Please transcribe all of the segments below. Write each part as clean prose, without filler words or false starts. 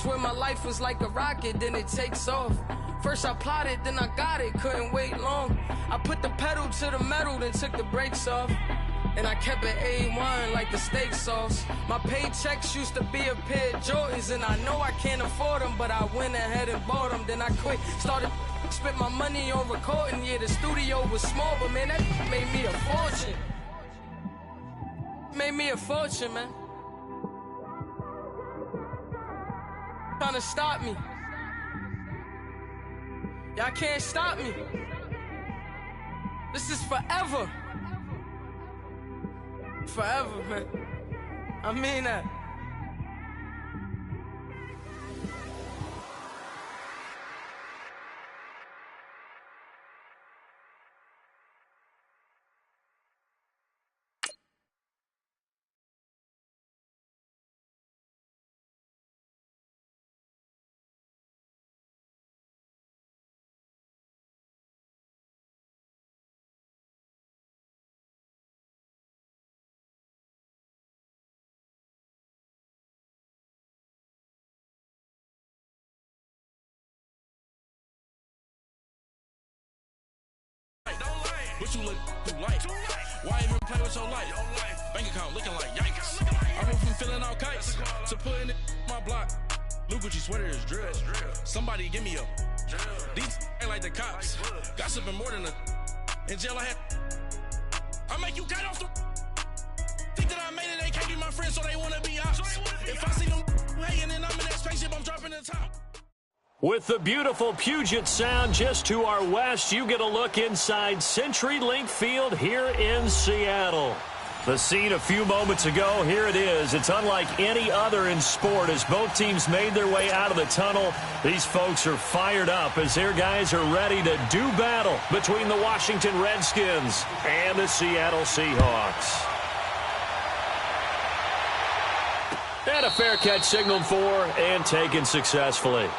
swear my life was like a rocket, then it takes off. First I plotted, then I got it, couldn't wait long. I put the pedal to the metal, then took the brakes off. And I kept it A1 like the steak sauce. My paychecks used to be a pair of Jordans, and I know I can't afford them, but I went ahead and bought them. Then I quit, started spent my money on recording. Yeah, the studio was small, but man, that made me a fortune. Made me a fortune, man. Trying to stop me. Y'all can't stop me. This is forever. Forever, man. I mean that. What you look too light? Why even play with your life? Bank account looking like yikes. I went from feeling all kites to putting it in my block. Look what you sweater is drill. Somebody give me a. These ain't like the cops. Gossiping more than a. In jail I had. I make you cut off the. Think that I made it, they can't be my friends, so they wanna be ops. If I see them hating and I'm in that spaceship, I'm dropping the top. With the beautiful Puget Sound just to our west, you get a look inside CenturyLink Field here in Seattle. The scene a few moments ago, here it is. It's unlike any other in sport as both teams made their way out of the tunnel. These folks are fired up as their guys are ready to do battle between the Washington Redskins and the Seattle Seahawks. And a fair catch signaled for and taken successfully.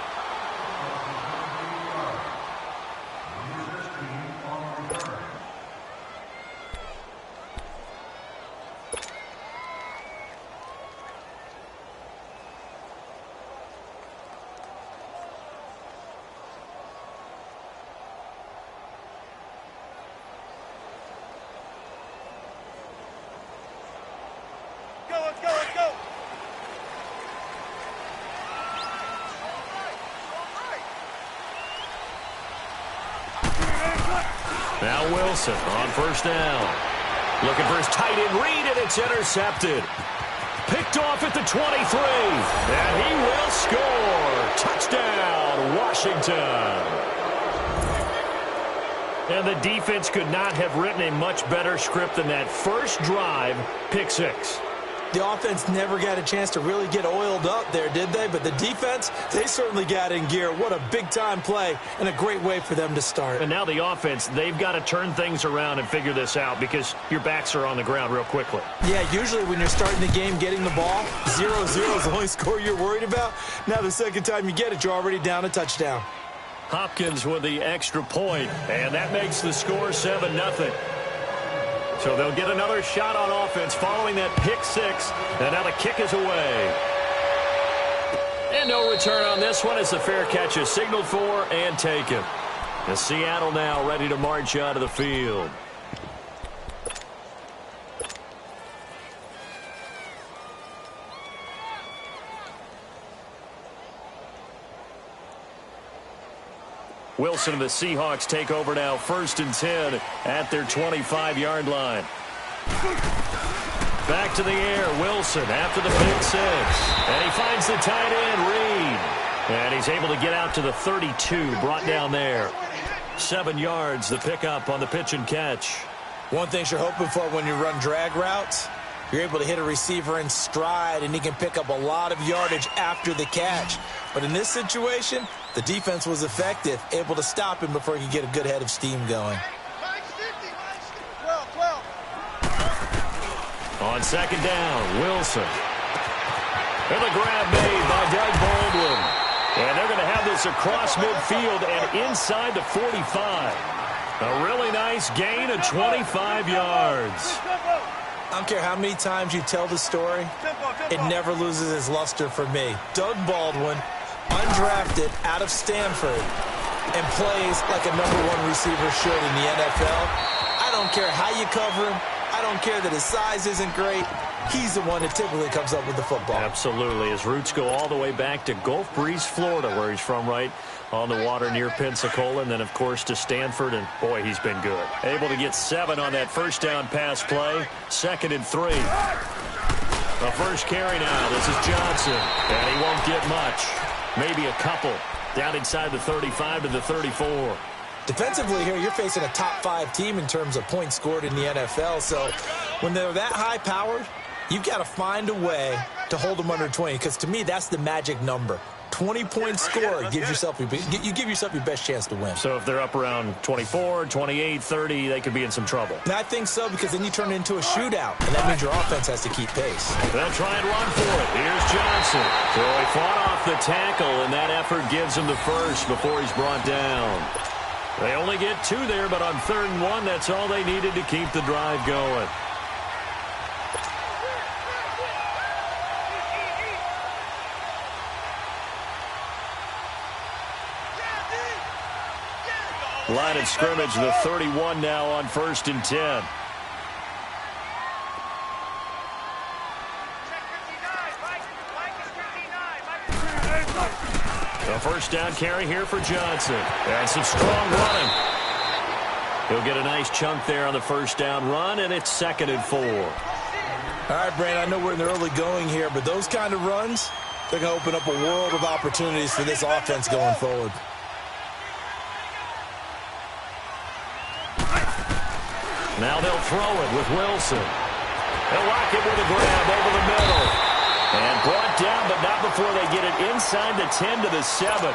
Now Wilson on first down. Looking for his tight end read, and it's intercepted. Picked off at the 23. And he will score. Touchdown, Washington. And the defense could not have written a much better script than that first drive, pick six. The offense never got a chance to really get oiled up there, did they? But the defense, they certainly got in gear. What a big-time play and a great way for them to start. And now the offense, they've got to turn things around and figure this out because your backs are on the ground real quickly. Yeah, usually when you're starting the game getting the ball, 0-0 is the only score you're worried about. Now the second time you get it, you're already down a touchdown. Hopkins with the extra point, and that makes the score 7-0. So they'll get another shot on offense following that pick six. And now the kick is away. And no return on this one as the fair catch is signaled for and taken. And Seattle now ready to march out of the field. Wilson and the Seahawks take over now, 1st and 10 at their 25-yard line. Back to the air, Wilson after the pick six. And he finds the tight end, Reed. And he's able to get out to the 32, brought down there. 7 yards, the pickup on the pitch and catch. One thing you're hoping for when you run drag routes, you're able to hit a receiver in stride, and he can pick up a lot of yardage after the catch. But in this situation, the defense was effective, able to stop him before he could get a good head of steam going. On second down, Wilson. And the grab made by Doug Baldwin. And they're going to have this across midfield and inside the 45. A really nice gain of 25 yards. I don't care how many times you tell the story, it never loses its luster for me. Doug Baldwin, undrafted out of Stanford and plays like a #1 receiver should in the NFL. I don't care how you cover him. I don't care that his size isn't great. He's the one that typically comes up with the football. Absolutely. His roots go all the way back to Gulf Breeze, Florida, where he's from, right on the water near Pensacola, and then, of course, to Stanford, and, boy, he's been good. Able to get 7 on that first down pass play. 2nd and 3. The first carry now. This is Johnson, and he won't get much. Maybe a couple. Down inside the 35 to the 34. Defensively here, you're facing a top 5 team in terms of points scored in the NFL, so when they're that high-powered, you've got to find a way to hold them under 20, because to me, that's the magic number. 20 points scored, you give yourself your best chance to win. So if they're up around 24, 28, 30, they could be in some trouble. And I think so, because then you turn it into a shootout, and that means your offense has to keep pace. They'll try and run for it. Here's Johnson. So he fought off the tackle, and that effort gives him the first before he's brought down. They only get 2 there, but on 3rd and 1, that's all they needed to keep the drive going. Line of scrimmage, the 31 now on 1st and 10. A first down carry here for Johnson. And some strong running. He'll get a nice chunk there on the first down run, and it's 2nd and 4. All right, Brandon, I know we're in the early going here, but those kind of runs, they're going to open up a world of opportunities for this offense going forward. Now they'll throw it with Wilson. They'll lock it with a grab over the middle. And brought down, but not before they get it inside the 10 to the 7.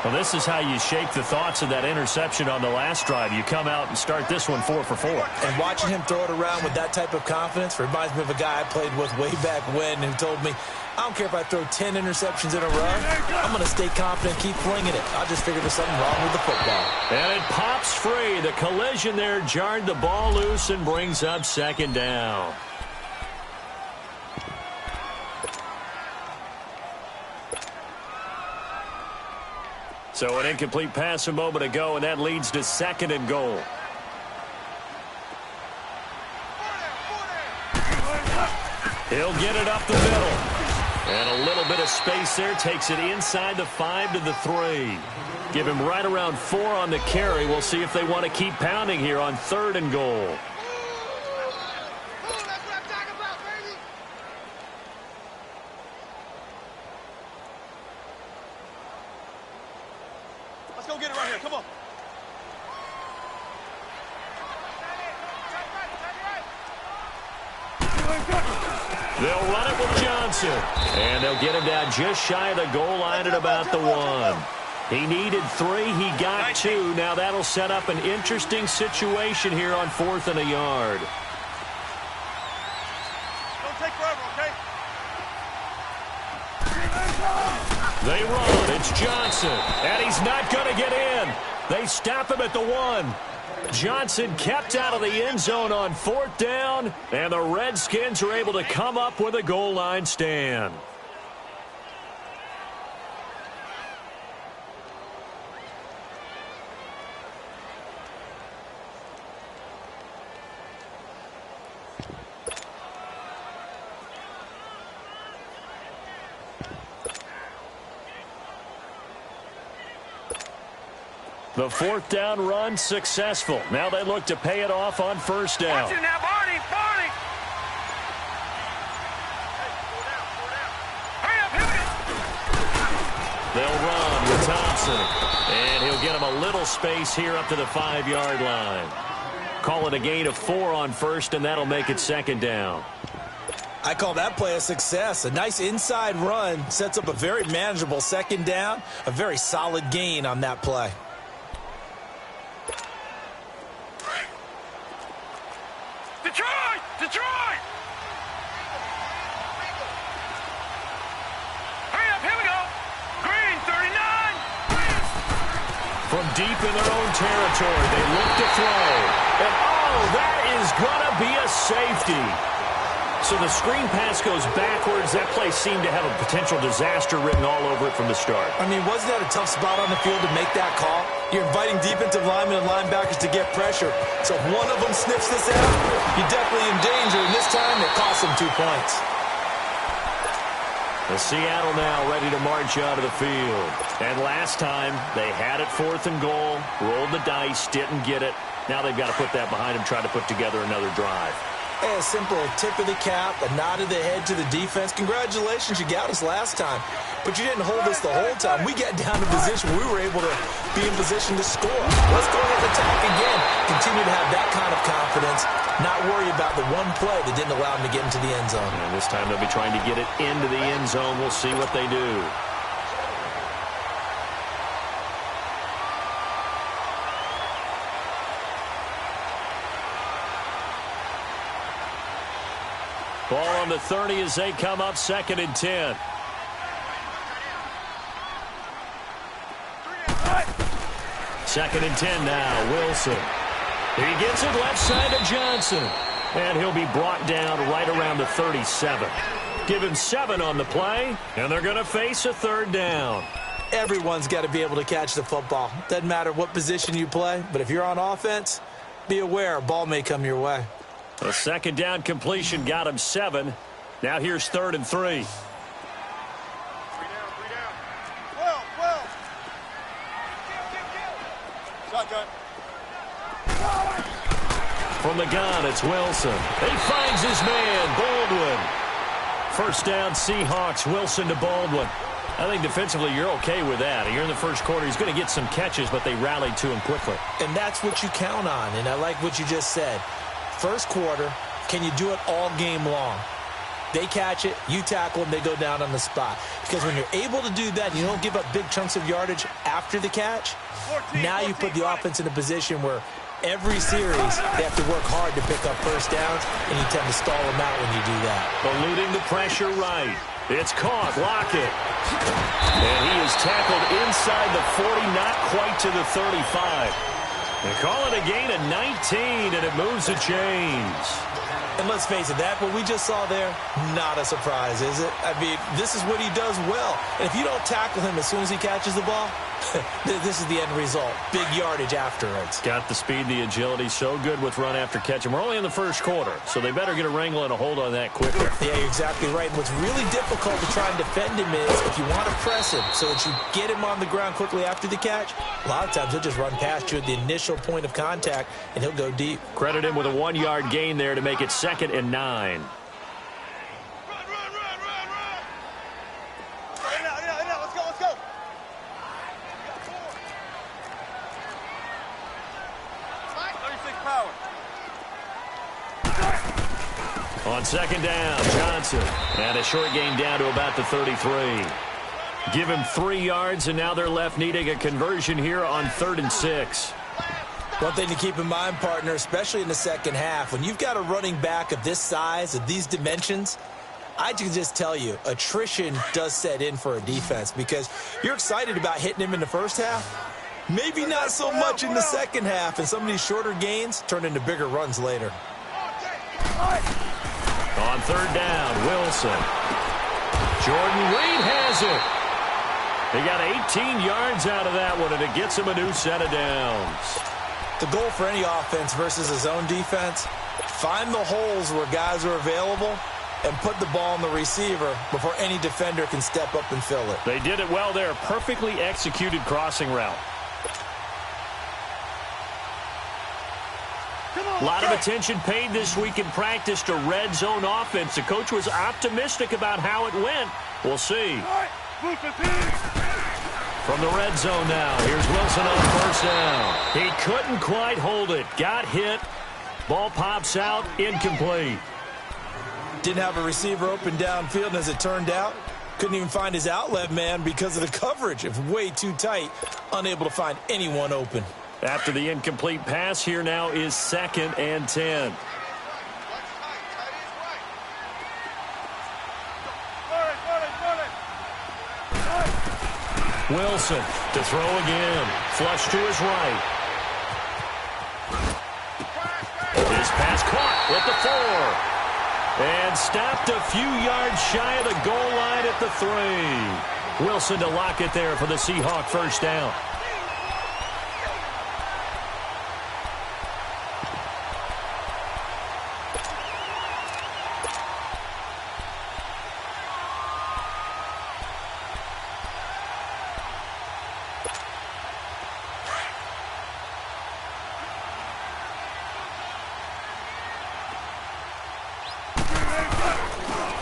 Well, this is how you shake the thoughts of that interception on the last drive. You come out and start this one 4 for 4. And watching him throw it around with that type of confidence reminds me of a guy I played with way back when who told me, I don't care if I throw 10 interceptions in a row. I'm going to stay confident, keep flinging it. I'll just figure there's something wrong with the football. And it pops free. The collision there jarred the ball loose and brings up 2nd down. So an incomplete pass a moment ago, and that leads to 2nd and goal. He'll get it up the middle. And a little bit of space there. Takes it inside the 5 to the 3. Give him right around 4 on the carry. We'll see if they want to keep pounding here on 3rd and goal. Let's go get it right here. Come on. They'll run it with Johnson. And they'll get him down just shy of the goal line at about the 1. He needed 3. He got 2. Now that'll set up an interesting situation here on 4th and a yard. Don't take forever, okay? They run. It's Johnson. And he's not going to get in. They stop him at the 1. Johnson kept out of the end zone on 4th down, and the Redskins are able to come up with a goal line stand. The 4th down run successful. Now they look to pay it off on 1st down. Watch it now, Barney! Barney! Hurry up, hurry up! They'll run with Thompson. And he'll get him a little space here up to the 5-yard line. Call it a gain of 4 on 1st, and that'll make it 2nd down. I call that play a success. A nice inside run sets up a very manageable 2nd down. A very solid gain on that play. Detroit! Detroit! Hurry up, here we go! Green, 39! From deep in their own territory, they look to throw. And, oh, that is going to be a safety. So the screen pass goes backwards. That play seemed to have a potential disaster written all over it from the start. I mean, wasn't that a tough spot on the field to make that call? You're inviting defensive linemen and linebackers to get pressure. So if one of them sniffs this out, you're definitely in danger. And this time, it cost them 2 points. The Seattle now ready to march out of the field. And last time, they had it 4th and goal, rolled the dice, didn't get it. Now they've got to put that behind them, try to put together another drive. A simple tip of the cap, a nod of the head to the defense. Congratulations, you got us last time. But you didn't hold us the whole time. We got down to position where we were able to be in position to score. Let's go ahead and attack again. Continue to have that kind of confidence. Not worry about the one play that didn't allow them to get into the end zone. And this time they'll be trying to get it into the end zone. We'll see what they do. Ball on the 30 as they come up 2nd and 10. Second and 10 now, Wilson. He gets it left side to Johnson. And he'll be brought down right around the 37. Give him 7 on the play, and they're going to face a 3rd down. Everyone's got to be able to catch the football. Doesn't matter what position you play, but if you're on offense, be aware a ball may come your way. A 2nd down completion got him 7. Now here's 3rd and 3. From the gun, it's Wilson. He finds his man, Baldwin. 1st down, Seahawks. Wilson to Baldwin. I think defensively you're okay with that. You're in the 1st quarter. He's going to get some catches, but they rallied to him quickly. And that's what you count on, and I like what you just said. 1st quarter, can you do it all game long? They catch it, you tackle them, they go down on the spot. Because when you're able to do that, you don't give up big chunks of yardage after the catch. Now you put the offense in a position where every series they have to work hard to pick up 1st downs, and you tend to stall them out when you do that. Eluding the pressure right. It's caught. Lockett. And he is tackled inside the 40, not quite to the 35. They call it a gain of 19, and it moves the chains. And let's face it, that what we just saw there, not a surprise, is it? I mean, this is what he does well. And if you don't tackle him as soon as he catches the ball, this is the end result. Big yardage afterwards. Got the speed, the agility, so good with run after catch. And we're only in the 1st quarter, so they better get a wrangle and a hold on that quicker. Yeah, you're exactly right. What's really difficult to try and defend him is if you want to press him so that you get him on the ground quickly after the catch, a lot of times he'll just run past you at the initial point of contact, and he'll go deep. Credit him with a 1-yard gain there to make it 2nd and 9. On 2nd down, Johnson. And a short gain down to about the 33. Give him 3 yards, and now they're left needing a conversion here on 3rd and 6. One thing to keep in mind, partner, especially in the second half, when you've got a running back of this size, of these dimensions, I can just tell you, attrition does set in for a defense because you're excited about hitting him in the first half. Maybe not so much in the second half, and some of these shorter gains turn into bigger runs later. On 3rd down, Wilson. Jordan Reed has it. They got 18 yards out of that one, and it gets him a new set of downs. The goal for any offense versus a zone defense, find the holes where guys are available and put the ball on the receiver before any defender can step up and fill it. They did it well there. Perfectly executed crossing route. A lot of attention paid this week in practice to red zone offense. The coach was optimistic about how it went. We'll see. From the red zone now, here's Wilson on 1st down. He couldn't quite hold it. Got hit. Ball pops out. Incomplete. Didn't have a receiver open downfield, and as it turned out, couldn't even find his outlet man because of the coverage. It was way too tight. Unable to find anyone open. After the incomplete pass, here now is 2nd and 10. Wilson to throw again. Flush to his right. His pass caught with the 4. And stopped a few yards shy of the goal line at the 3. Wilson to lock it there for the Seahawk first down.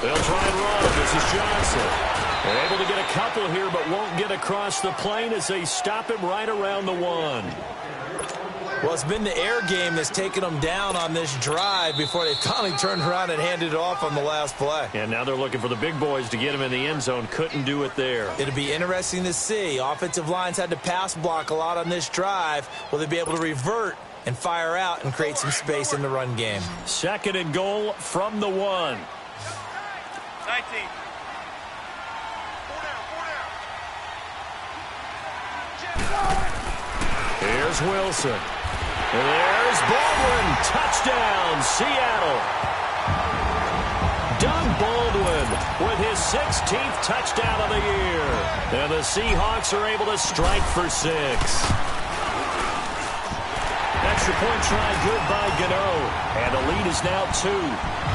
They'll try and run. This is Johnson. They're able to get a couple here, but won't get across the plane as they stop him right around the 1. Well, it's been the air game that's taken them down on this drive before they finally turned around and handed it off on the last play. And now they're looking for the big boys to get him in the end zone. Couldn't do it there. It'll be interesting to see. Offensive lines had to pass block a lot on this drive. Will they be able to revert and fire out and create some space in the run game? 2nd and goal from the 1. 19. Here's Wilson. And there's Baldwin. Touchdown, Seattle. Doug Baldwin with his 16th touchdown of the year. And the Seahawks are able to strike for 6. Extra point try good by Gano. And the lead is now 2.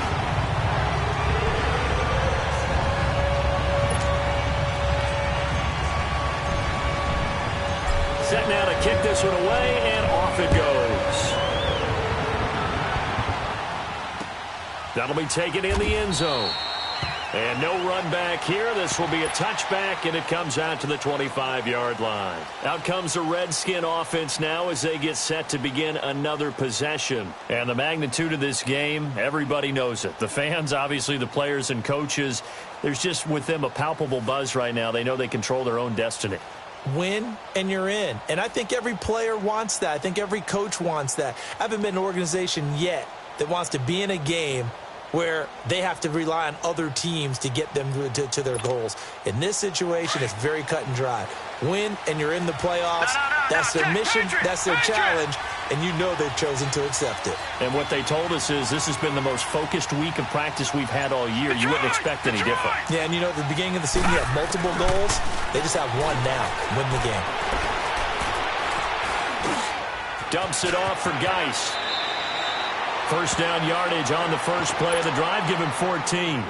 Set now to kick this one away, and off it goes. That'll be taken in the end zone. And no run back here. This will be a touchback, and it comes out to the 25-yard line. Out comes the Redskin offense now as they get set to begin another possession. And the magnitude of this game, everybody knows it. The fans, obviously the players and coaches, there's just with them a palpable buzz right now. They know they control their own destiny. Win and you're in. And I think every player wants that. I think every coach wants that. I haven't been an organization yet that wants to be in a game where they have to rely on other teams to get them to their goals. In this situation, it's very cut and dry. Win and you're in the playoffs. That's their mission. That's their challenge. And you know they've chosen to accept it. And what they told us is this has been the most focused week of practice we've had all year. You wouldn't expect any different. Yeah, and you know at the beginning of the season you have multiple goals. They just have one now. Win the game. Dumps it off for Geis. First down yardage on the first play of the drive. Give him 14.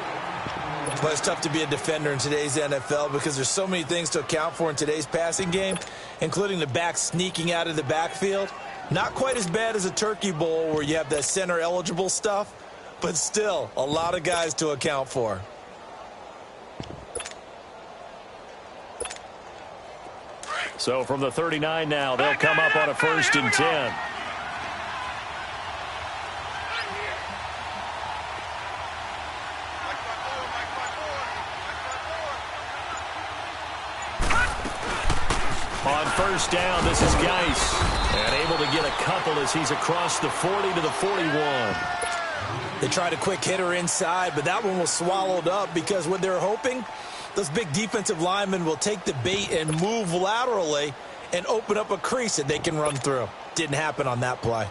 But it's tough to be a defender in today's NFL because there's so many things to account for in today's passing game, including the back sneaking out of the backfield. Not quite as bad as a turkey bowl where you have that center-eligible stuff, but still a lot of guys to account for. So from the 39 now, they'll come up on a 1st and 10. On first down, this is Geis. And able to get a couple as he's across the 40 to the 41. They tried a quick hitter inside, but that one was swallowed up because what they're hoping, those big defensive linemen will take the bait and move laterally and open up a crease that they can run through. Didn't happen on that play.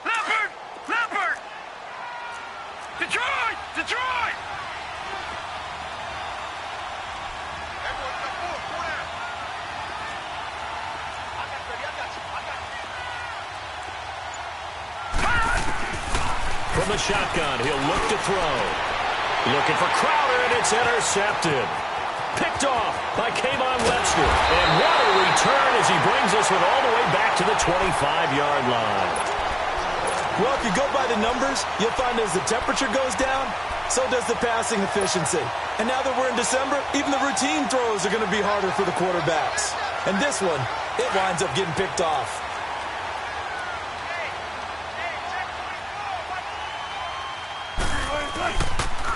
Leopard! Detroit! From the shotgun, he'll look to throw. Looking for Crowder, and it's intercepted. Picked off by Kayvon Webster. And what a return as he brings this one all the way back to the 25-yard line. Well, if you go by the numbers, you'll find as the temperature goes down, so does the passing efficiency. And now that we're in December, even the routine throws are going to be harder for the quarterbacks. And this one, it winds up getting picked off.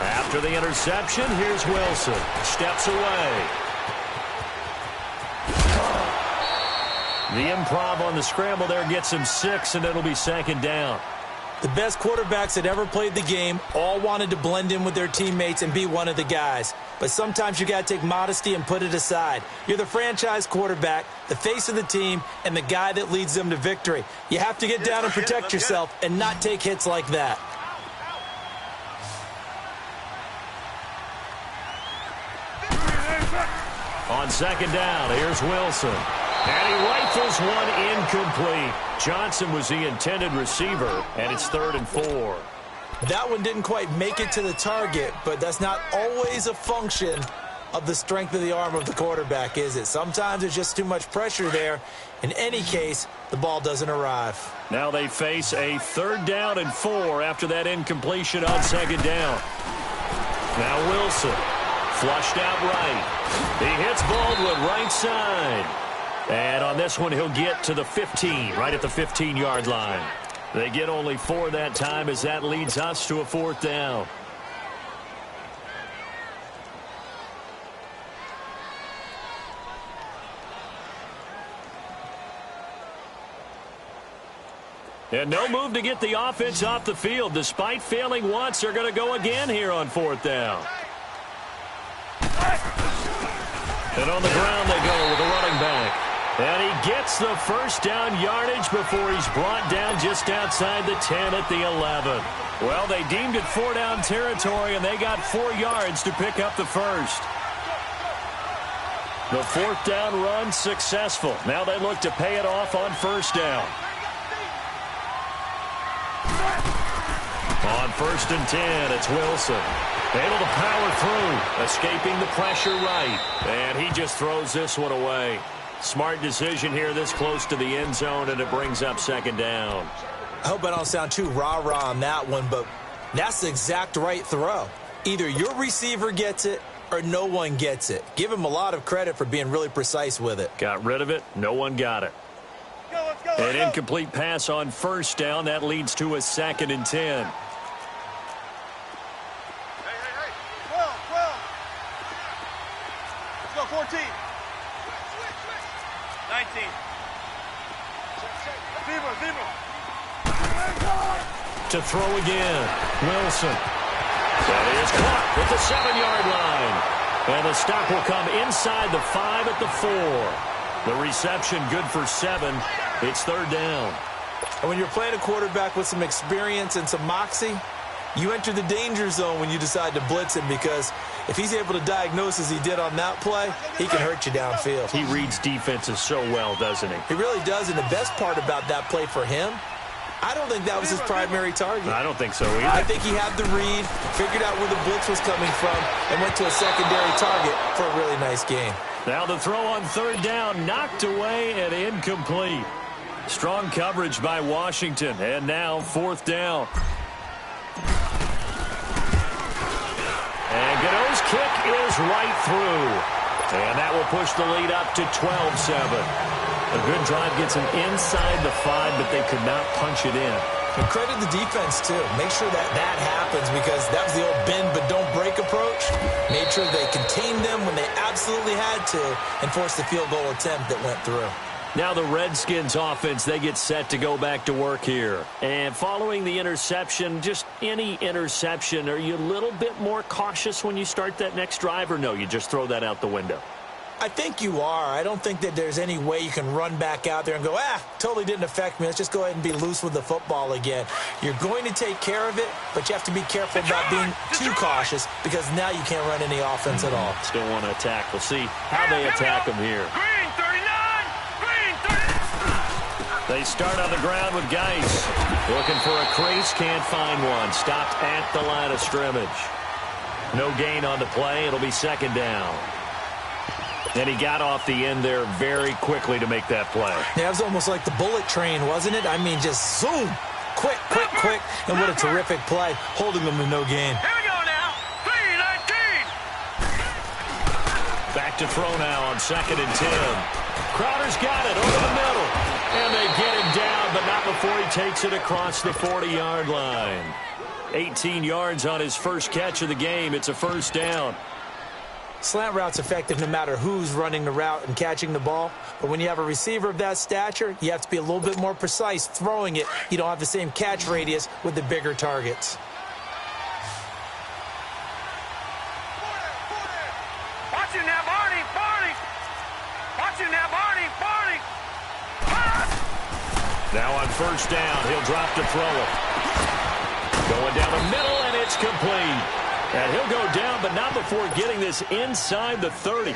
After the interception, here's Wilson. Steps away. The improv on the scramble there gets him 6, and it'll be 2nd down. The best quarterbacks that ever played the game all wanted to blend in with their teammates and be one of the guys. But sometimes you got to take modesty and put it aside. You're the franchise quarterback, the face of the team, and the guy that leads them to victory. You have to get down and protect yourself and not take hits like that. On second down, here's Wilson. And he rifles one incomplete. Johnson was the intended receiver, and it's 3rd and 4. That one didn't quite make it to the target, but that's not always a function of the strength of the arm of the quarterback, is it? Sometimes there's just too much pressure there. In any case, the ball doesn't arrive. Now they face a 3rd down and 4 after that incompletion on second down. Now Wilson, flushed out right. He hits Baldwin right side. And on this one, he'll get to the 15, right at the 15-yard line. They get only 4 that time as that leads us to a 4th down. And no move to get the offense off the field. Despite failing once, they're going to go again here on 4th down. And on the ground they go with a running back. And he gets the 1st down yardage before he's brought down just outside the 10 at the 11. Well, they deemed it 4-down territory, and they got 4 yards to pick up the 1st. The 4th down run successful. Now they look to pay it off on 1st down. On 1st and 10, it's Wilson. Able to power through, escaping the pressure right. And he just throws this one away. Smart decision here this close to the end zone, and it brings up 2nd down. I hope I don't sound too rah-rah on that one, but that's the exact right throw. Either your receiver gets it or no one gets it. Give him a lot of credit for being really precise with it. Got rid of it. No one got it. An incomplete pass on 1st down. That leads to a 2nd and 10. Let's go, 14. 19. Zebra. To throw again. Wilson. That is caught at the 7-yard line. And the stop will come inside the 5 at the 4. The reception good for 7. It's 3rd down. And when you're playing a quarterback with some experience and some moxie, you enter the danger zone when you decide to blitz him, because if he's able to diagnose as he did on that play, he can hurt you downfield. He reads defenses so well, doesn't he? He really does, and the best part about that play for him, I don't think that was his primary target. I don't think so either. I think he had the read, figured out where the blitz was coming from, and went to a secondary target for a really nice game. Now the throw on 3rd down, knocked away and incomplete. Strong coverage by Washington, and now 4th down. And Godot's kick is right through. And that will push the lead up to 12-7. A good drive gets them inside the 5, but they could not punch it in. And credit the defense, too. Make sure that happens, because that was the old bend but don't break approach. Made sure they contained them when they absolutely had to and forced the field goal attempt that went through. Now the Redskins offense, they get set to go back to work here. And following the interception, just any interception, are you a little bit more cautious when you start that next drive, or no, you just throw that out the window? I think you are. I don't think that there's any way you can run back out there and go, totally didn't affect me. Let's just go ahead and be loose with the football again. You're going to take care of it, but you have to be careful about being too cautious, because now you can't run any offense at all. Still want to attack. We'll see how they attack them here. They start on the ground with Geis. Looking for a crease, can't find one. Stopped at the line of scrimmage. No gain on the play. It'll be 2nd down. And he got off the end there very quickly to make that play. Yeah, it was almost like the bullet train, wasn't it? I mean, just zoom. Quick. And what a terrific play, holding them to no gain. Here we go now. 3-19. Back to throw now on 2nd and 10. Crowder's got it over the middle. And they get him down, but not before he takes it across the 40-yard line. 18 yards on his first catch of the game. It's a 1st down. Slant route's effective no matter who's running the route and catching the ball. But when you have a receiver of that stature, you have to be a little bit more precise throwing it. You don't have the same catch radius with the bigger targets. Watch it now, Barney! Barney! Watch it now, Barney! Barney! Now on first down, he'll drop to throw it. Going down the middle, and it's complete. And he'll go down, but not before getting this inside the 30.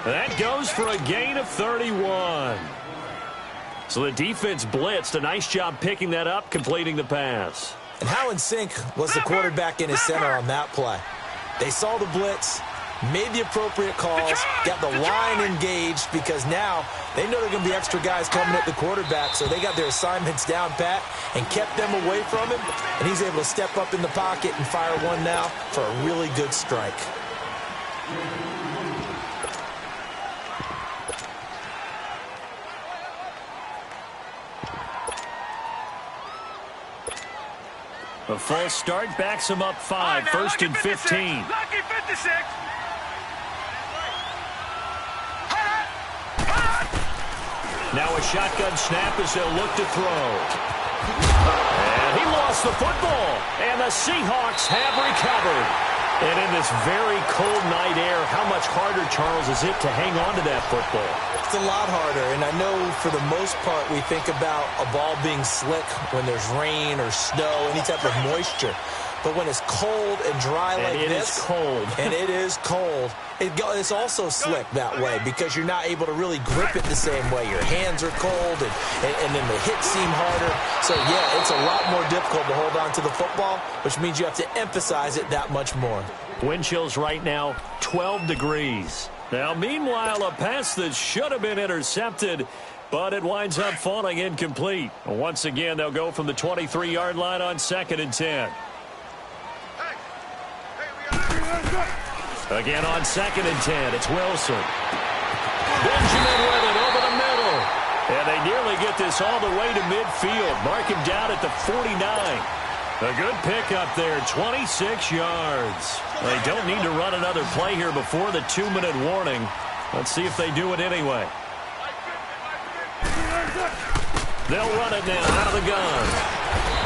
That goes for a gain of 31. So the defense blitzed. A nice job picking that up, completing the pass. And how in sync was the quarterback in his center on that play? They saw the blitz, made the appropriate calls, got the line engaged, because now they know there are going to be extra guys coming at the quarterback, so they got their assignments down pat and kept them away from him, and he's able to step up in the pocket and fire one now for a really good strike. A false start backs him up 5, first and 15. Lucky 56. Now a shotgun snap as they'll look to throw. And he lost the football. And the Seahawks have recovered. And in this very cold night air, how much harder, Charles, is it to hang on to that football? It's a lot harder, and I know for the most part we think about a ball being slick when there's rain or snow, any type of moisture. But when it's cold and dry like this, and it is cold, and it is cold, it's also slick that way because you're not able to really grip it the same way. Your hands are cold, and then the hits seem harder. So, yeah, it's a lot more difficult to hold on to the football, which means you have to emphasize it that much more. Wind chills right now, 12 degrees. Now, meanwhile, a pass that should have been intercepted, but it winds up falling incomplete. Once again, they'll go from the 23-yard line on 2nd and 10. Again on 2nd and 10, it's Wilson. Benjamin with it over the middle. And they nearly get this all the way to midfield. Mark him down at the 49. A good pickup there, 26 yards. They don't need to run another play here before the 2-minute warning. Let's see if they do it anyway. They'll run it now out of the gun.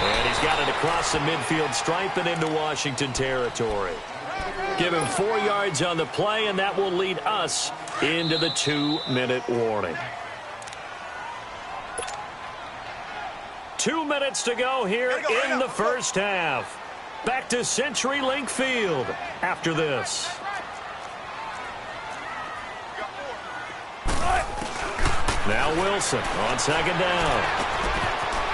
And he's got it across the midfield stripe and into Washington territory. Give him 4 yards on the play, and that will lead us into the 2-minute warning. 2 minutes to go here in the first half. Back to CenturyLink Field after this. Now Wilson on 2nd down.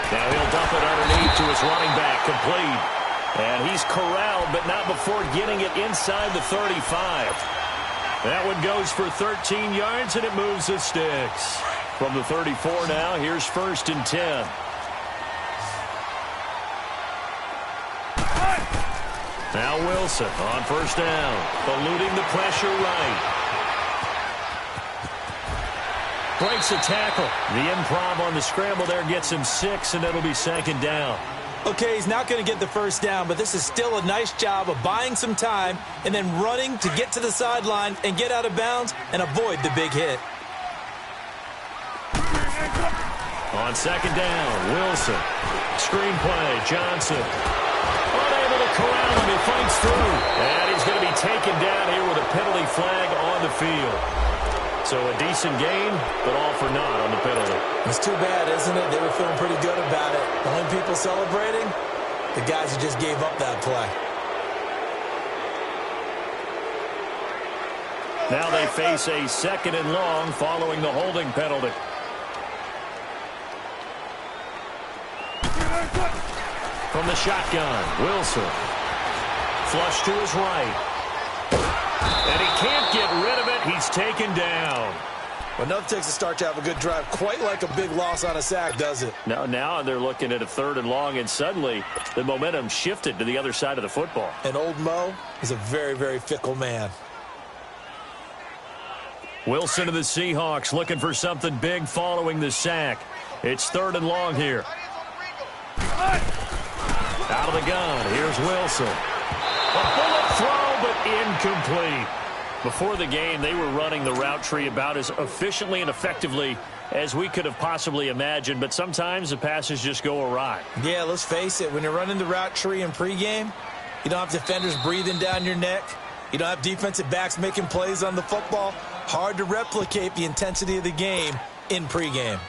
Now he'll dump it underneath to his running back, complete. And he's corralled, but not before getting it inside the 35. That one goes for 13 yards, and it moves the sticks. From the 34 now, here's 1st and 10. Now Wilson on 1st down, eluding the pressure right. Breaks a tackle. The improv on the scramble there gets him 6, and it'll be 2nd down. Okay, he's not going to get the first down, but this is still a nice job of buying some time and then running to get to the sideline and get out of bounds and avoid the big hit. On 2nd down, Wilson. Screen play, Johnson. Unable to corral him, he fights through. And he's going to be taken down here with a penalty flag on the field. So a decent gain, but all for naught on the penalty. It's too bad, isn't it? They were feeling pretty good about it. The only people celebrating, the guys who just gave up that play. Now they face a 2nd and long following the holding penalty. From the shotgun, Wilson. Flush to his right. And he can't get rid of it. He's taken down. Well, enough takes a start to have a good drive. Quite like a big loss on a sack, does it? Now they're looking at a 3rd and long, and suddenly the momentum shifted to the other side of the football. And old Mo is a very, very fickle man. Wilson of the Seahawks looking for something big following the sack. It's 3rd and long here. Out of the gun, here's Wilson. A bullet throw, but incomplete. Before the game, they were running the route tree about as efficiently and effectively as we could have possibly imagined, but sometimes the passes just go awry. Yeah, let's face it. When you're running the route tree in pregame, you don't have defenders breathing down your neck. You don't have defensive backs making plays on the football. Hard to replicate the intensity of the game in pregame.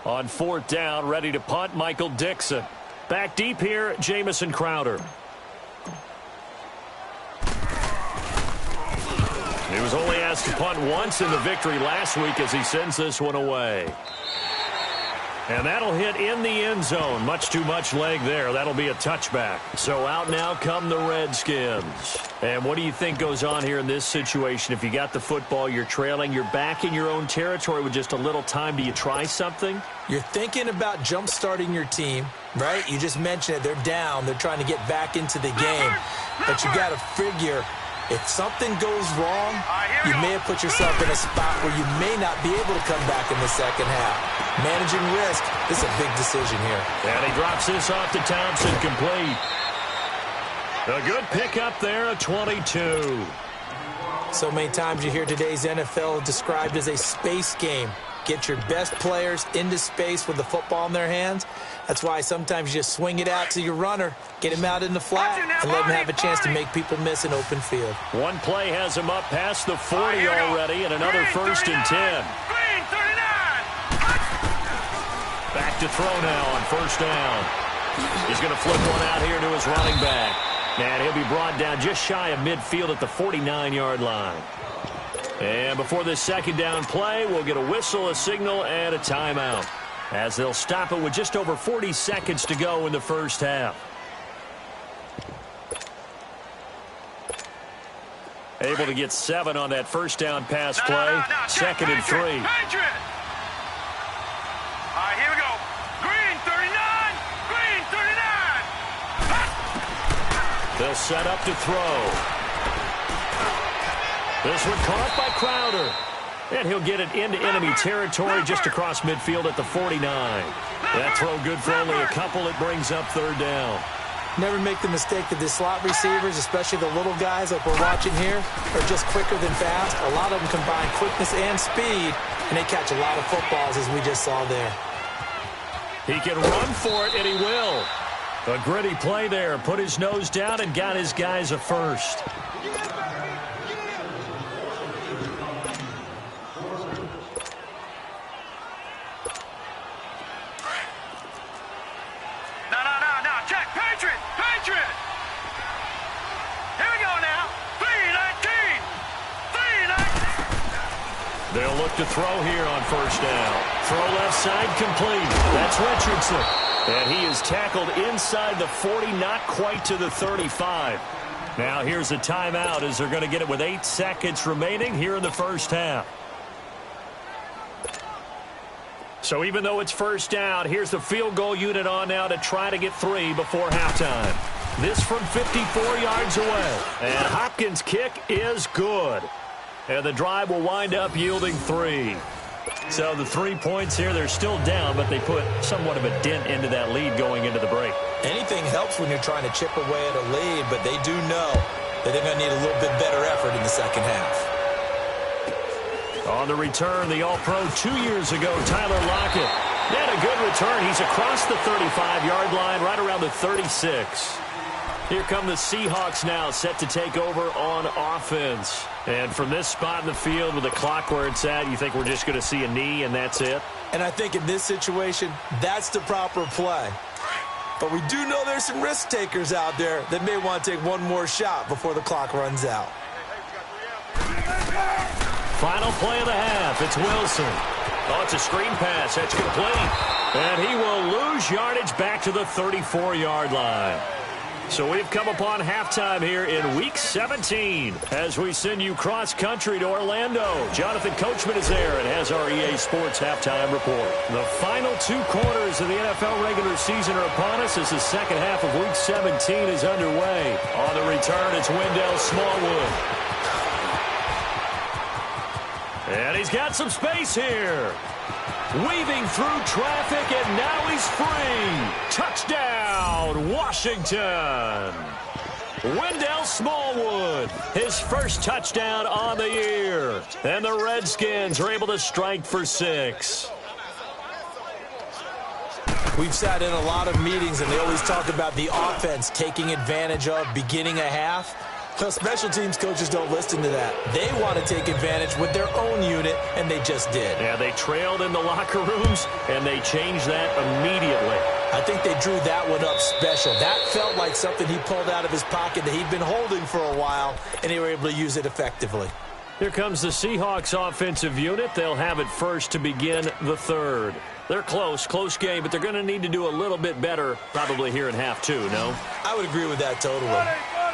On 4th down, ready to punt, Michael Dixon. Back deep here, Jamison Crowder. He was only asked to punt once in the victory last week as he sends this one away. And that'll hit in the end zone. Much too much leg there. That'll be a touchback. So out now come the Redskins. And what do you think goes on here in this situation? If you got the football, you're trailing, you're back in your own territory with just a little time. Do you try something? You're thinking about jump-starting your team, right? You just mentioned it. They're down. They're trying to get back into the game. But you got to figure, if something goes wrong, you may have put yourself in a spot where you may not be able to come back in the second half. Managing risk, this is a big decision here. And he drops this off to Thompson, complete. A good pickup there, a 22. So many times you hear today's NFL described as a space game. Get your best players into space with the football in their hands. That's why sometimes you just swing it out to your runner, get him out in the flat, and let him have a chance to make people miss an open field. One play has him up past the 40 already, and another 1st and 10. Back to throw now on 1st down. He's going to flip one out here to his running back. And he'll be brought down just shy of midfield at the 49-yard line. And before this 2nd down play, we'll get a whistle, a signal, and a timeout, as they'll stop it with just over 40 seconds to go in the first half. Able to get 7 on that 1st down pass play. 2nd and 3. All right, here we go. Green 39. Green 39. They'll set up to throw. This one caught by Crowder. And he'll get it into enemy territory just across midfield at the 49. That throw good for only a couple. It brings up 3rd down. Never make the mistake that the slot receivers, especially the little guys like we're watching here, are just quicker than fast. A lot of them combine quickness and speed, and they catch a lot of footballs, as we just saw there. He can run for it, and he will. A gritty play there. Put his nose down and got his guys a first. They'll look to throw here on 1st down. Throw left side complete. That's Richardson. And he is tackled inside the 40, not quite to the 35. Now here's a timeout as they're going to get it with 8 seconds remaining here in the first half. So even though it's 1st down, here's the field goal unit on now to try to get 3 before halftime. This from 54 yards away. And Hopkins' kick is good. And the drive will wind up yielding 3. So the 3 points here, they're still down, but they put somewhat of a dent into that lead going into the break. Anything helps when you're trying to chip away at a lead, but they do know that they're going to need a little bit better effort in the second half. On the return, the All-Pro 2 years ago, Tyler Lockett. And a good return. He's across the 35-yard line, right around the 36. Here come the Seahawks now, set to take over on offense. And from this spot in the field with the clock where it's at, you think we're just going to see a knee and that's it? And I think in this situation, that's the proper play. But we do know there's some risk takers out there that may want to take one more shot before the clock runs out. Final play of the half. It's Wilson. Oh, it's a screen pass. That's complete. And he will lose yardage back to the 34-yard line. So we've come upon halftime here in Week 17 as we send you cross-country to Orlando. Jonathan Coachman is there and has our EA Sports halftime report. The final 2 quarters of the NFL regular season are upon us as the second half of Week 17 is underway. On the return, it's Wendell Smallwood. And he's got some space here. Weaving through traffic, and now he's free. Touchdown, Washington. Wendell Smallwood, his first touchdown on the year. And the Redskins are able to strike for 6. We've sat in a lot of meetings, and they always talk about the offense taking advantage of beginning a half. Well, special teams coaches don't listen to that. They want to take advantage with their own unit, and they just did. Yeah, they trailed in the locker rooms, and they changed that immediately. I think they drew that one up special. That felt like something he pulled out of his pocket that he'd been holding for a while, and they were able to use it effectively. Here comes the Seahawks offensive unit. They'll have it first to begin the third. They're close game, but they're going to need to do a little bit better probably here in half 2, no? I would agree with that totally.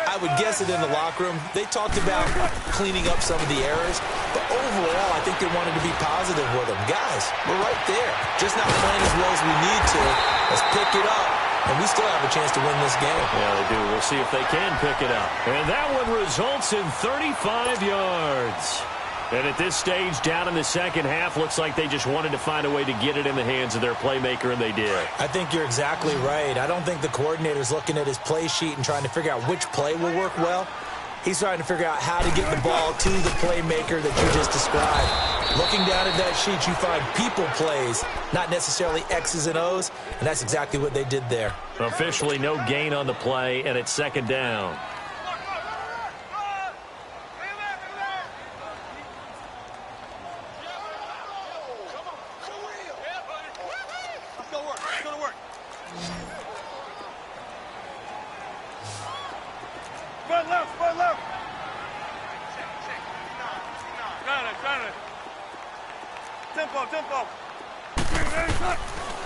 I would guess it in the locker room. They talked about cleaning up some of the errors, but overall, I think they wanted to be positive with them. Guys, we're right there. Just not playing as well as we need to. Let's pick it up, and we still have a chance to win this game. Yeah, they do. We'll see if they can pick it up. And that one results in 35 yards. And at this stage, down in the second half, looks like they just wanted to find a way to get it in the hands of their playmaker, and they did. I think you're exactly right. I don't think the coordinator's looking at his play sheet and trying to figure out which play will work well. He's trying to figure out how to get the ball to the playmaker that you just described. Looking down at that sheet, you find people plays, not necessarily X's and O's, and that's exactly what they did there. Officially no gain on the play, and it's second down.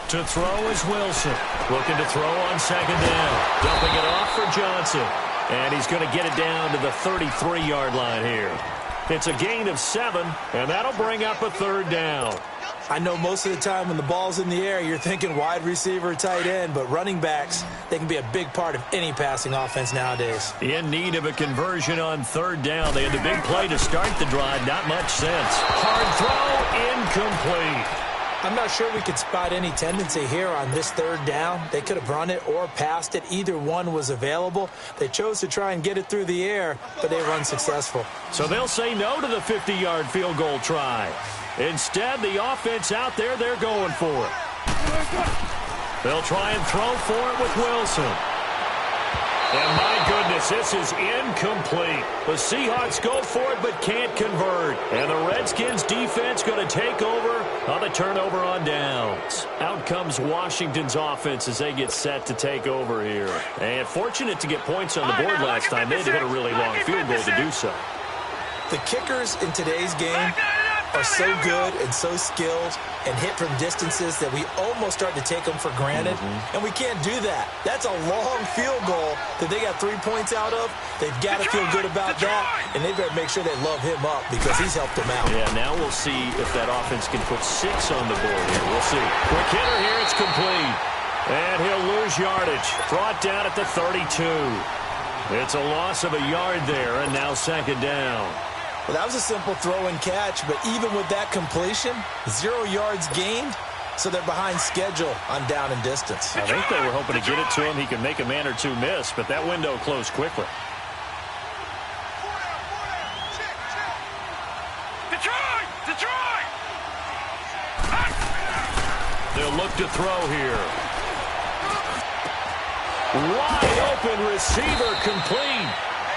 To throw is Wilson. Looking to throw on second down. Dumping it off for Johnson. And he's going to get it down to the 33-yard line here. It's a gain of 7, and that'll bring up a third down. I know most of the time when the ball's in the air, you're thinking wide receiver, tight end, but running backs, they can be a big part of any passing offense nowadays. In need of a conversion on third down. They had the big play to start the drive. Not much sense. Hard throw, incomplete. I'm not sure we could spot any tendency here on this third down. They could have run it or passed it. Either one was available. They chose to try and get it through the air, but they were unsuccessful. So they'll say no to the 50-yard field goal try. Instead, the offense out there, they're going for it. They'll try and throw for it with Wilson. And my goodness, this is incomplete. The Seahawks go for it but can't convert. And the Redskins defense going to take over on the turnover on downs. Out comes Washington's offense as they get set to take over here. And fortunate to get points on the board last time. They had to hit a really long field goal to do so. The kickers in today's game are so good and so skilled and hit from distances that we almost start to take them for granted. And we can't do that. That's a long field goal that they got 3 points out of. They've got to feel good about that, and they better make sure they love him up because he's helped them out. Yeah, now we'll see if that offense can put 6 on the board here. We'll see. Quick hitter here. It's complete. And he'll lose yardage. Brought down at the 32. It's a loss of a yard there, and now second down. Well, that was a simple throw and catch, but even with that completion, 0 yards gained, so they're behind schedule on down and distance. I think they were hoping to get it to him. He could make a man or two miss, but that window closed quickly. Detroit! They'll look to throw here. Wide open receiver complete.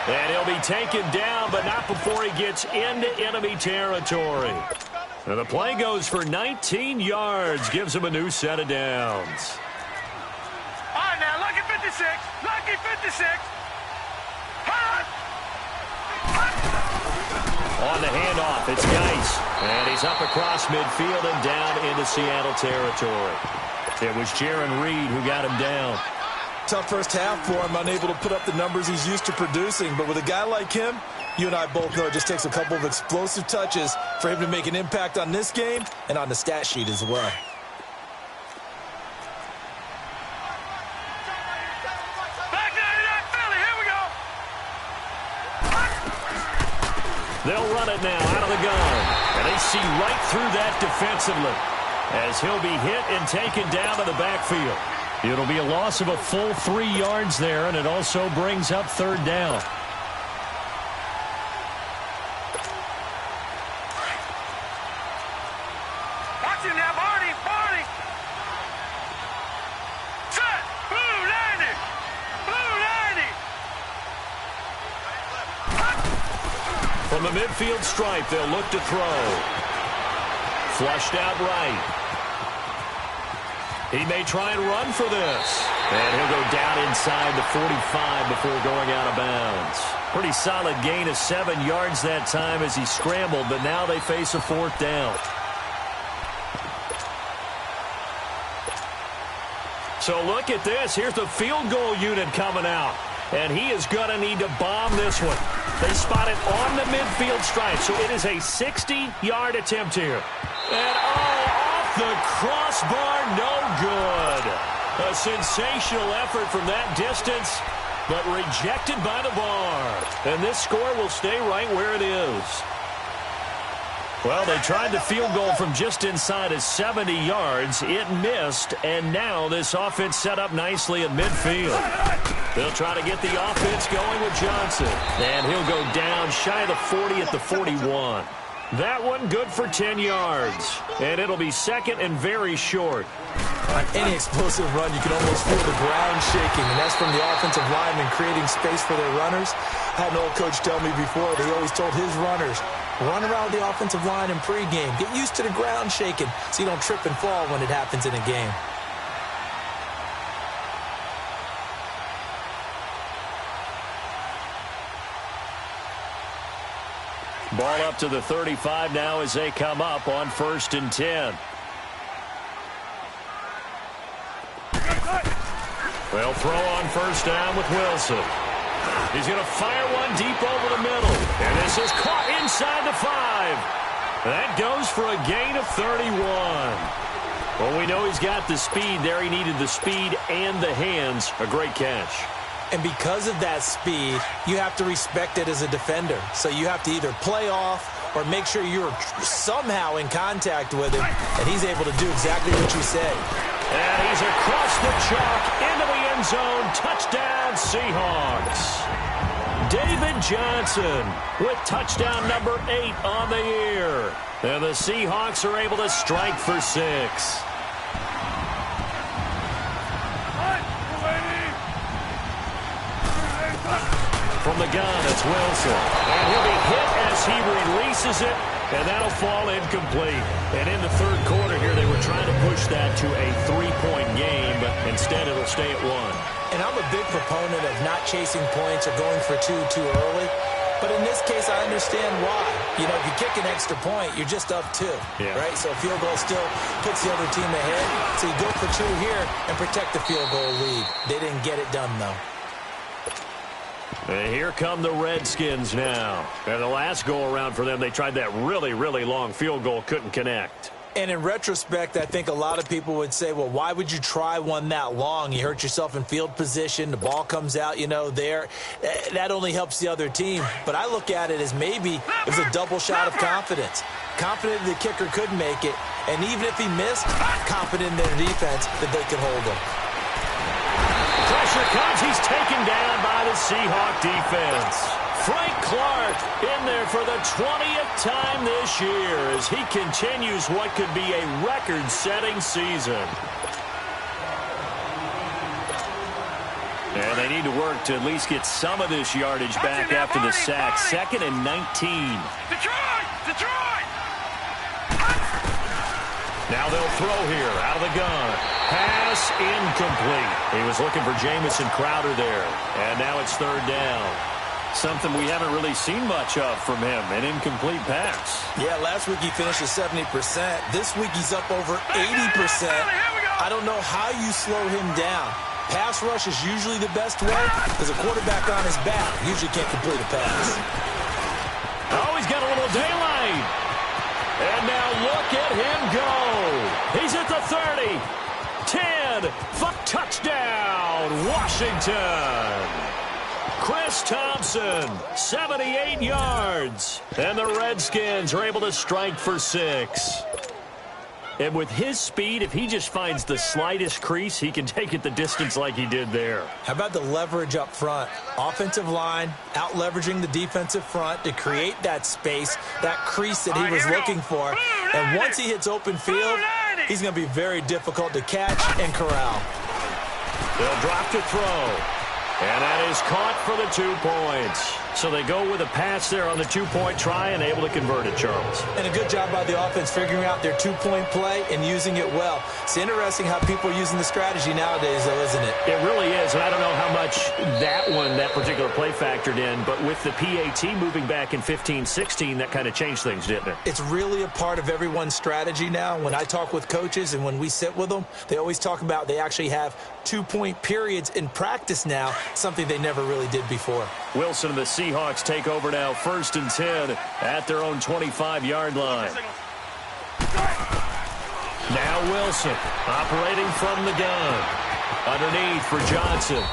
And he'll be taken down, but not before he gets into enemy territory. And the play goes for 19 yards, gives him a new set of downs. All right, now, lucky 56. Lucky 56. Hot. On the handoff, it's Geis. And he's up across midfield and down into Seattle territory. It was Jaron Reed who got him down. Tough first half for him, unable to put up the numbers he's used to producing. But with a guy like him, you and I both know it just takes a couple of explosive touches for him to make an impact on this game and on the stat sheet as well. They'll run it now out of the gun. And they see right through that defensively as he'll be hit and taken down to the backfield. It'll be a loss of a full 3 yards there, and it also brings up third down. Watch him now, Barney! Barney! Set! Blue landing! Blue landing! From the midfield stripe, they'll look to throw. Flushed out right. He may try and run for this. And he'll go down inside the 45 before going out of bounds. Pretty solid gain of 7 yards that time as he scrambled, but now they face a fourth down. So look at this. Here's the field goal unit coming out. And he is going to need to bomb this one. They spot it on the midfield stripe, so it is a 60-yard attempt here. And, off the crossbar, no good. A sensational effort from that distance, but rejected by the bar. And this score will stay right where it is. Well, they tried the field goal from just inside of 70 yards. It missed, and now this offense set up nicely in midfield. They'll try to get the offense going with Johnson. And he'll go down shy of the 40 at the 41. That one good for 10 yards. And it'll be second and very short. On any explosive run, you can almost feel the ground shaking, and that's from the offensive linemen creating space for their runners. I had an old coach tell me before, they always told his runners, run around the offensive line in pregame. Get used to the ground shaking so you don't trip and fall when it happens in a game. Ball up to the 35 now as they come up on 1st and 10. They'll throw on first down with Wilson. He's going to fire one deep over the middle. And this is caught inside the 5. That goes for a gain of 31. Well, we know he's got the speed there. He needed the speed and the hands. A great catch. And because of that speed, you have to respect it as a defender. So you have to either play off or make sure you're somehow in contact with him. And he's able to do exactly what you said. And he's across the chalk into the end zone. Touchdown, Seahawks. David Johnson with touchdown number 8 on the year. And the Seahawks are able to strike for 6. From the gun, it's Wilson. And he'll be hit as he releases it, and that'll fall incomplete. And in the third quarter here, they were trying to push that to a 3-point game, but instead it'll stay at 1. And I'm a big proponent of not chasing points or going for 2 too early. But in this case, I understand why. You know, if you kick an extra point, you're just up 2, right? So a field goal still puts the other team ahead. So you go for 2 here and protect the field goal lead. They didn't get it done, though. And here come the Redskins now. And the last go-around for them, they tried that really, really long field goal, couldn't connect. And in retrospect, I think a lot of people would say, well, why would you try one that long? You hurt yourself in field position. The ball comes out, you know, there. That only helps the other team. But I look at it as maybe it was a double shot of confidence. Confident the kicker could make it. And even if he missed, confident in their defense that they could hold him. Pressure comes. He's taken down by the Seahawk defense. Frank Clark in there for the 20th time this year as he continues what could be a record-setting season. And they need to work to at least get some of this yardage back after the sack. 2nd and 19. Detroit! Now they'll throw here out of the gun. Pass incomplete. He was looking for Jamison Crowder there. And now it's 3rd down. Something we haven't really seen much of from him, an incomplete pass. Yeah, last week he finished at 70%. This week he's up over 80%. I don't know how you slow him down. Pass rush is usually the best way because a quarterback on his back usually can't complete a pass. Oh, he's got a little daylight. And now look at him go. He's at the 30. 10. Touchdown, Washington. Chris Thompson, 78 yards. And the Redskins are able to strike for 6. And with his speed, if he just finds the slightest crease, he can take it the distance like he did there. How about the leverage up front? Offensive line out-leveraging the defensive front to create that space, that crease that he was looking for. And once he hits open field, he's going to be very difficult to catch and corral. They'll drop to throw. And that is caught for the 2 points. So they go with a pass there on the 2-point try and able to convert it, Charles. And a good job by the offense figuring out their 2-point play and using it well. It's interesting how people are using the strategy nowadays, though, isn't it? It really is, and I don't know how much that particular play factored in, but with the PAT moving back in 15-16, that kind of changed things, didn't it? It's really a part of everyone's strategy now. When I talk with coaches and when we sit with them, they always talk about they actually have 2-point periods in practice now, something they never really did before. Wilson and the Seahawks take over now, 1st and 10 at their own 25-yard line. Now Wilson operating from the gun. Underneath for Johnson.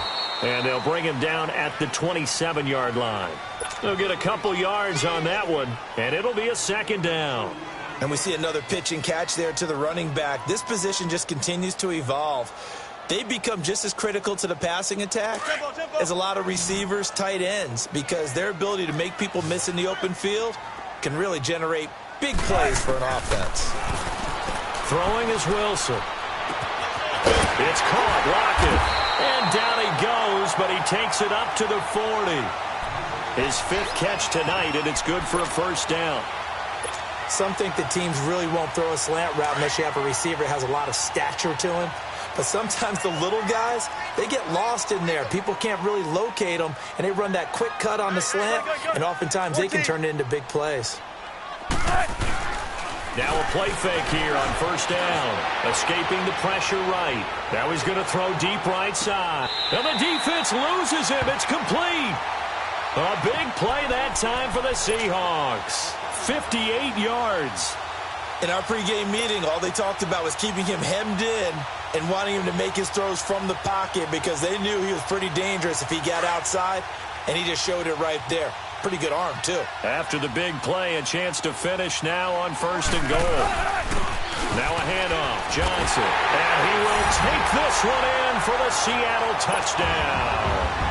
And they'll bring him down at the 27-yard line. They'll get a couple yards on that one, and it'll be a 2nd down. And we see another pitch and catch there to the running back. This position just continues to evolve. They become just as critical to the passing attack as a lot of receivers, tight ends, because their ability to make people miss in the open field can really generate big plays for an offense. Throwing is Wilson. It's caught, Lockett. And down he goes, but he takes it up to the 40. His 5th catch tonight, and it's good for a 1st down. Some think that teams really won't throw a slant route unless you have a receiver that has a lot of stature to him. But sometimes the little guys, they get lost in there. People can't really locate them, and they run that quick cut on the slant, and oftentimes they can turn it into big plays. Now a play fake here on 1st down. Escaping the pressure right. Now he's going to throw deep right side. And the defense loses him. It's complete. A big play that time for the Seahawks. 58 yards. In our pregame meeting, all they talked about was keeping him hemmed in and wanting him to make his throws from the pocket because they knew he was pretty dangerous if he got outside, and he just showed it right there. Pretty good arm, too. After the big play, a chance to finish now on 1st and goal. Now a handoff, Johnson. And he will take this one in for the Seattle touchdown.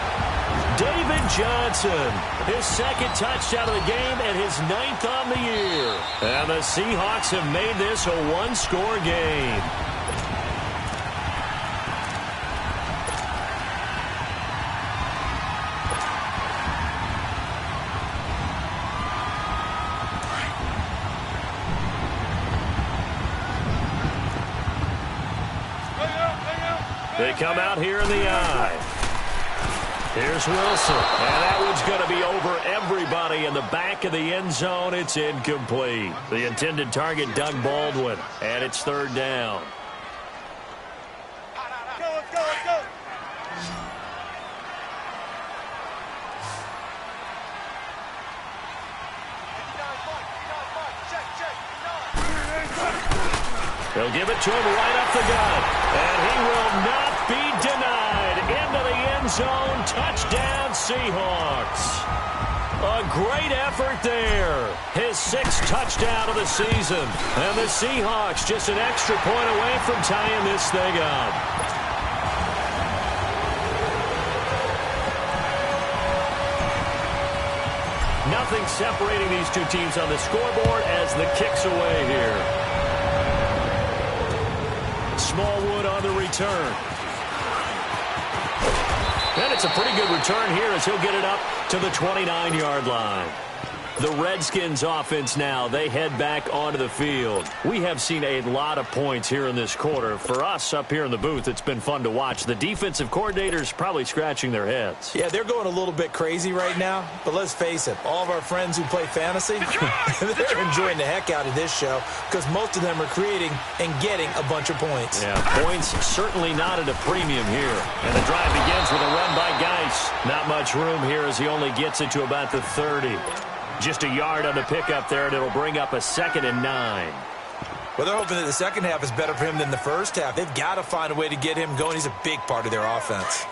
David Johnson, his 2nd touchdown of the game and his 9th on the year. And the Seahawks have made this a 1-score game. They come out here in the eye. Here's Wilson, and that one's going to be over everybody in the back of the end zone. It's incomplete. The intended target, Doug Baldwin, and it's 3rd down. Let's go. They'll give it to him right off the gut, and he will not be denied. Into the end zone, touchdown Seahawks. A great effort there. His 6th touchdown of the season. And the Seahawks just an extra point away from tying this thing up. Nothing separating these two teams on the scoreboard as the kick's away here. Smallwood on the return. And it's a pretty good return here as he'll get it up to the 29-yard line. The Redskins offense now, they head back onto the field. We have seen a lot of points here in this quarter. For us up here in the booth, it's been fun to watch. The defensive coordinators probably scratching their heads. Yeah, they're going a little bit crazy right now. But let's face it, all of our friends who play fantasy, they're enjoying the heck out of this show because most of them are creating and getting a bunch of points. Yeah, points certainly not at a premium here. And the drive begins with a run by Geis. Not much room here as he only gets it to about the 30. Just a yard on the pickup there, and it'll bring up a 2nd and 9. Well, they're hoping that the second half is better for him than the first half. They've got to find a way to get him going. He's a big part of their offense.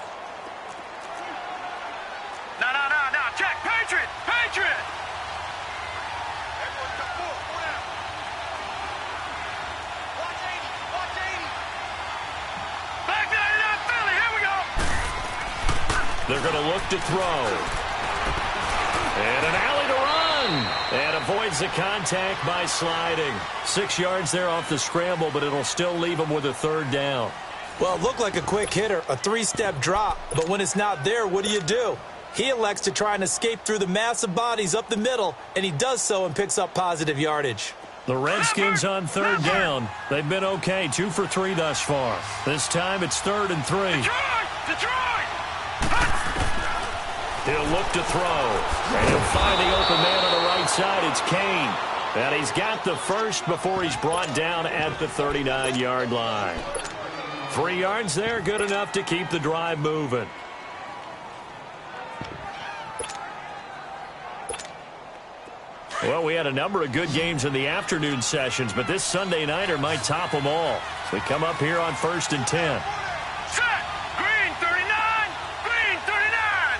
Now They're going to look to throw. And an alley to run. And avoids the contact by sliding. 6 yards there off the scramble, but it'll still leave him with a 3rd down. Well, it looked like a quick hitter, a 3-step drop. But when it's not there, what do? He elects to try and escape through the massive bodies up the middle, and he does so and picks up positive yardage. The Redskins on 3rd down. They've been okay, 2 for 3 thus far. This time it's 3rd and 3. Detroit! He'll look to throw. And he'll find the open man on the right side. It's Kane. And he's got the first before he's brought down at the 39-yard line. 3 yards there, good enough to keep the drive moving. Well, we had a number of good games in the afternoon sessions, but this Sunday nighter might top them all. We come up here on 1st and 10. Set! Green 39! Green 39!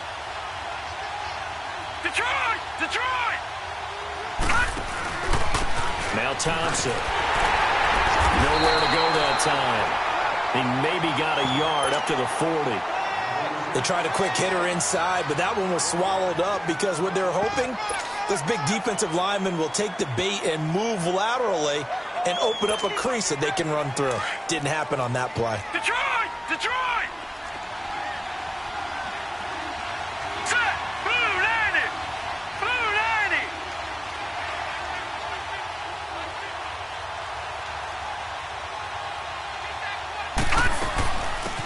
Detroit! Now Thompson. Nowhere to go that time. He maybe got a yard up to the 40. They tried a quick hitter inside, but that one was swallowed up because what they're hoping, this big defensive lineman will take the bait and move laterally and open up a crease that they can run through. Didn't happen on that play. Detroit! Set! Blue 90!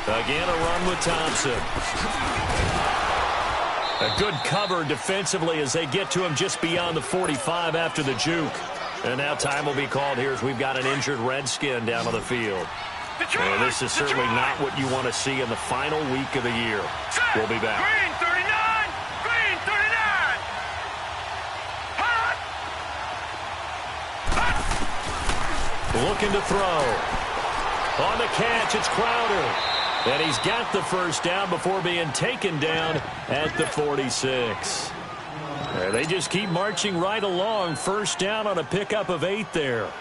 Again, a run with Thompson. A good cover defensively as they get to him just beyond the 45 after the juke. And now time will be called here as we've got an injured Redskin down on the field. And this is certainly not what you want to see in the final week of the year. We'll be back. Green 39! Green 39! Looking to throw. On the catch, it's Crowder. And he's got the first down before being taken down at the 46. They just keep marching right along. First down on a pickup of 8 there.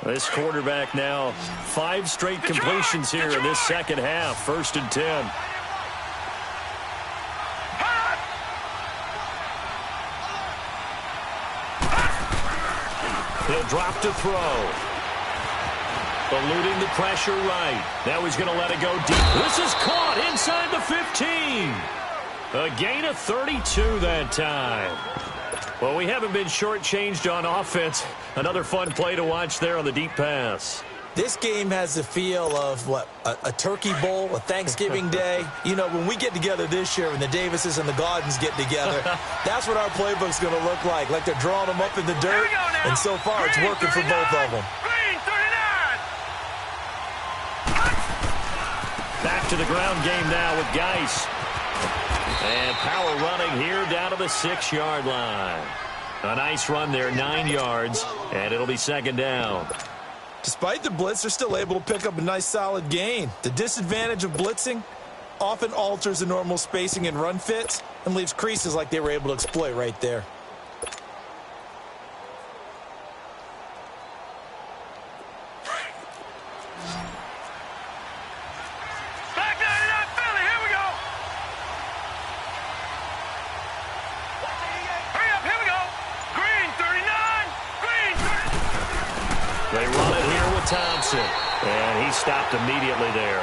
This quarterback now 5 straight completions here in this second half. 1st and 10. He'll drop to throw. Eluding the pressure right. Now he's going to let it go deep. This is caught inside the 15. A gain of 32 that time. Well, we haven't been shortchanged on offense. Another fun play to watch there on the deep pass. This game has the feel of, a turkey bowl, a Thanksgiving day. You know, when we get together this year, when the Davises and the Gaudens get together, that's what our playbook's going to look like. Like they're drawing them up in the dirt, and so far it's working for both of them. Green 39! Back to the ground game now with Geis. And power running here down to the 6-yard line. A nice run there, 9 yards, and it'll be 2nd down. Despite the blitz, they're still able to pick up a nice solid gain. The disadvantage of blitzing often alters the normal spacing and run fits and leaves creases like they were able to exploit right there. Back 99 Philly, here we go! Hurry up, here we go! Green 39! Green 39! They run it here with Thompson, and he stopped immediately there.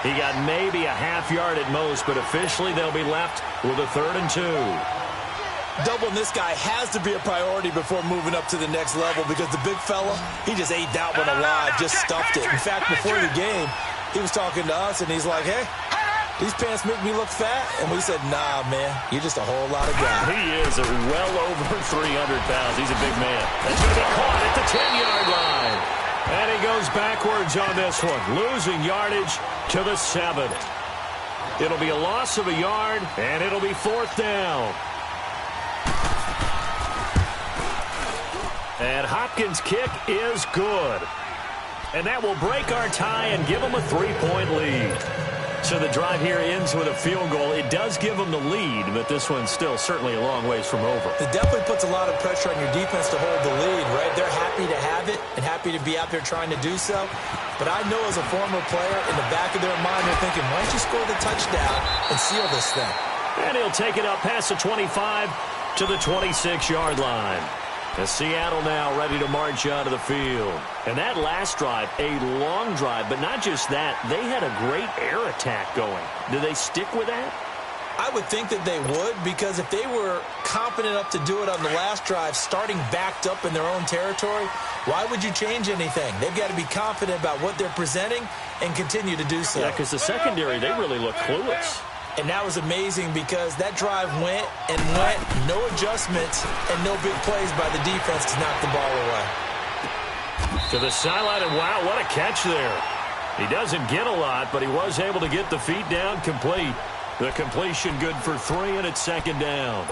He got maybe a half yard at most, but officially they'll be left with a 3rd and 2. Doubling this guy has to be a priority before moving up to the next level because the big fella, he just ate that one alive, just stuffed it. In fact, before the game, he was talking to us, and he's like, hey, these pants make me look fat? And we said, nah, man, you're just a whole lot of guy. He is well over 300 pounds. He's a big man. That's going to be caught at the 10-yard line. And he goes backwards on this one, losing yardage to the 7. It'll be a loss of a yard, and it'll be 4th down. And Hopkins' kick is good. And that will break our tie and give them a 3-point lead. So the drive here ends with a field goal. It does give them the lead, but this one's still certainly a long ways from over. It definitely puts a lot of pressure on your defense to hold the lead, right? They're happy to have it and happy to be out there trying to do so. But I know as a former player, in the back of their mind, they're thinking, why don't you score the touchdown and seal this thing? And he'll take it up past the 25 to the 26-yard line. As Seattle now ready to march out of the field. And that last drive, a long drive, but not just that. They had a great air attack going. Do they stick with that? I would think that they would, because if they were confident enough to do it on the last drive, starting backed up in their own territory, why would you change anything? They've got to be confident about what they're presenting and continue to do so. Yeah, because the secondary, they really look clueless. And that was amazing because that drive went and went, no adjustments and no big plays by the defense to knock the ball away. To the sideline, and wow, what a catch there. He doesn't get a lot, but he was able to get the feet down complete. The completion good for 3, and it's second down.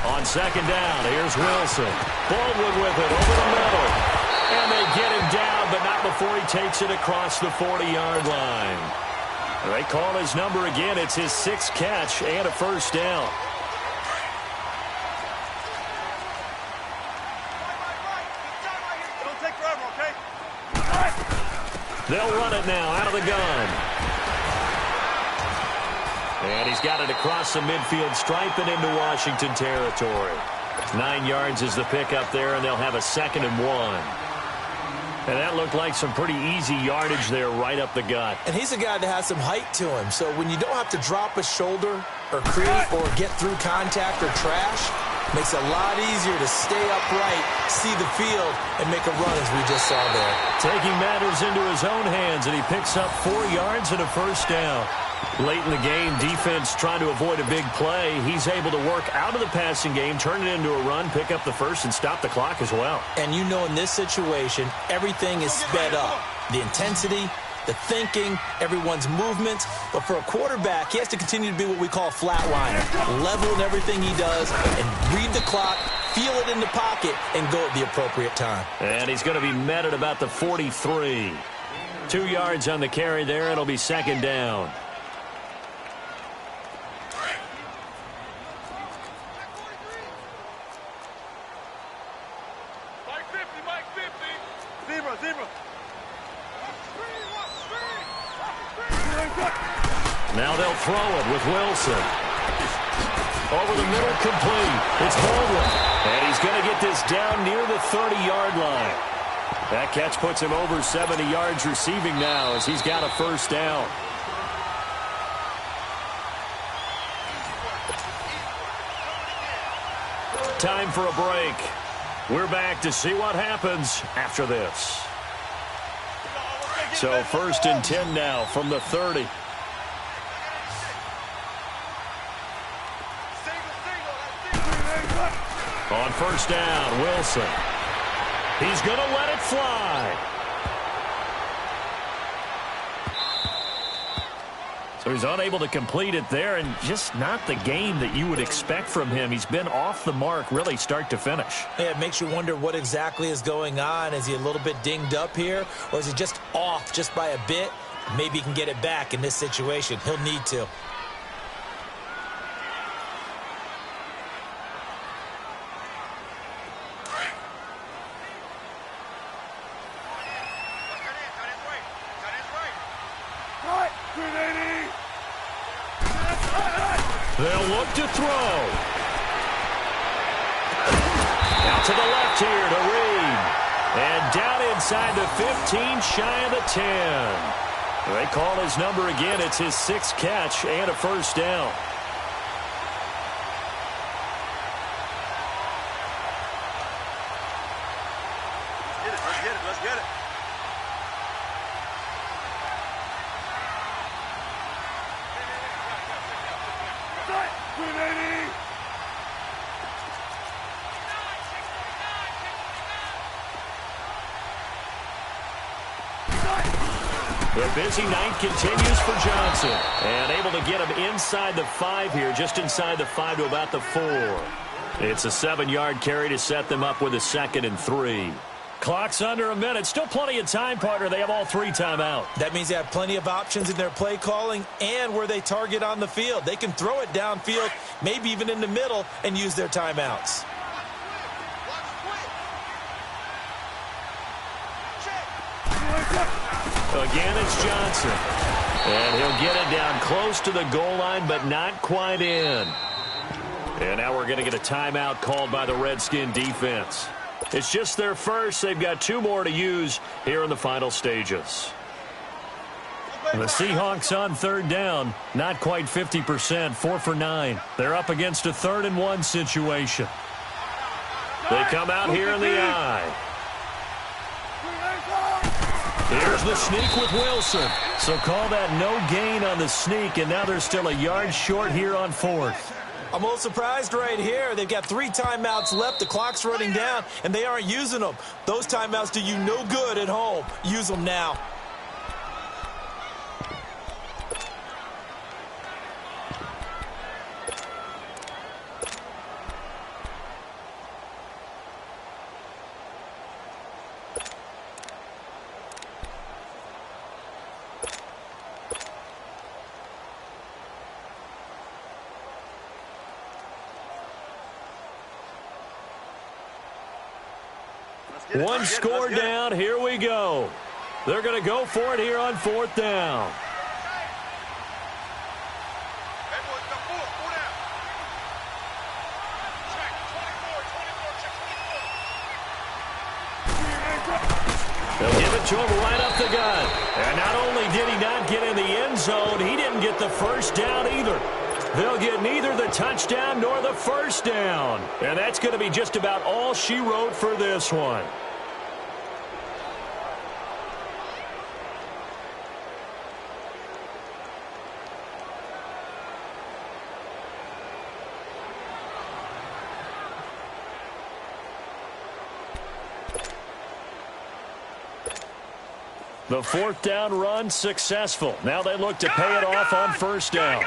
On second down, here's Wilson. Baldwin with it over the middle. And they get him down, but not before he takes it across the 40-yard line. They call his number again. It's his 6th catch and a first down. Don't take forever, okay? They'll run it now out of the gun. And he's got it across the midfield stripe and into Washington territory. 9 yards is the pickup there, and they'll have a 2nd and 1. And that looked like some pretty easy yardage there right up the gut. And he's a guy that has some height to him. So when you don't have to drop a shoulder or create or get through contact or trash, makes it a lot easier to stay upright, see the field, and make a run as we just saw there. Taking matters into his own hands, and he picks up 4 yards and a first down. Late in the game, defense trying to avoid a big play. He's able to work out of the passing game, turn it into a run, pick up the first, and stop the clock as well. And you know in this situation, everything is sped up. The intensity, the thinking, everyone's movements. But for a quarterback, he has to continue to be what we call a flatliner. Level in everything he does and read the clock, feel it in the pocket, and go at the appropriate time. And he's going to be met at about the 43. 2 yards on the carry there. It'll be second down. Now they'll throw it with Wilson. Over the middle, complete. It's Baldwin. And he's going to get this down near the 30-yard line. That catch puts him over 70 yards receiving now as he's got a first down. Time for a break. We're back to see what happens after this. So 1st and 10 now from the 30. On first down, Wilson. He's going to let it fly. So he's unable to complete it there, and just not the game that you would expect from him. He's been off the mark really start to finish. Yeah, it makes you wonder what exactly is going on. Is he a little bit dinged up here, or is he just off just by a bit? Maybe he can get it back in this situation. He'll need to. They'll look to throw. Out to the left here to Reed. And down inside the 15, shy of the 10. They call his number again. It's his 6th catch and a first down. Let's get it. The busy night continues for Johnson. And able to get him inside the 5 here, just inside the 5 to about the 4. It's a 7-yard carry to set them up with a 2nd and 3. Clock's under a minute. Still plenty of time, partner. They have all 3 timeout. That means they have plenty of options in their play calling and where they target on the field. They can throw it downfield, maybe even in the middle, and use their timeouts. Again, it's Johnson. And he'll get it down close to the goal line, but not quite in. And now we're going to get a timeout called by the Redskin defense. It's just their first. They've got 2 more to use here in the final stages. The Seahawks on 3rd down. Not quite 50%, 4 for 9. They're up against a 3rd and 1 situation. They come out here in the eye. Here's the sneak with Wilson. So call that no gain on the sneak, and now they're still a yard short here on 4th. I'm a little surprised right here. They've got 3 timeouts left. The clock's running down, and they aren't using them. Those timeouts do you no good at home. Use them now. One score down. Here we go. They're going to go for it here on 4th down. They'll give it to him right up the gut. And not only did he not get in the end zone, he didn't get the first down either. They'll get neither the touchdown nor the first down. And that's going to be just about all she wrote for this one. The 4th down run successful. Now they look to pay it off on 1st down.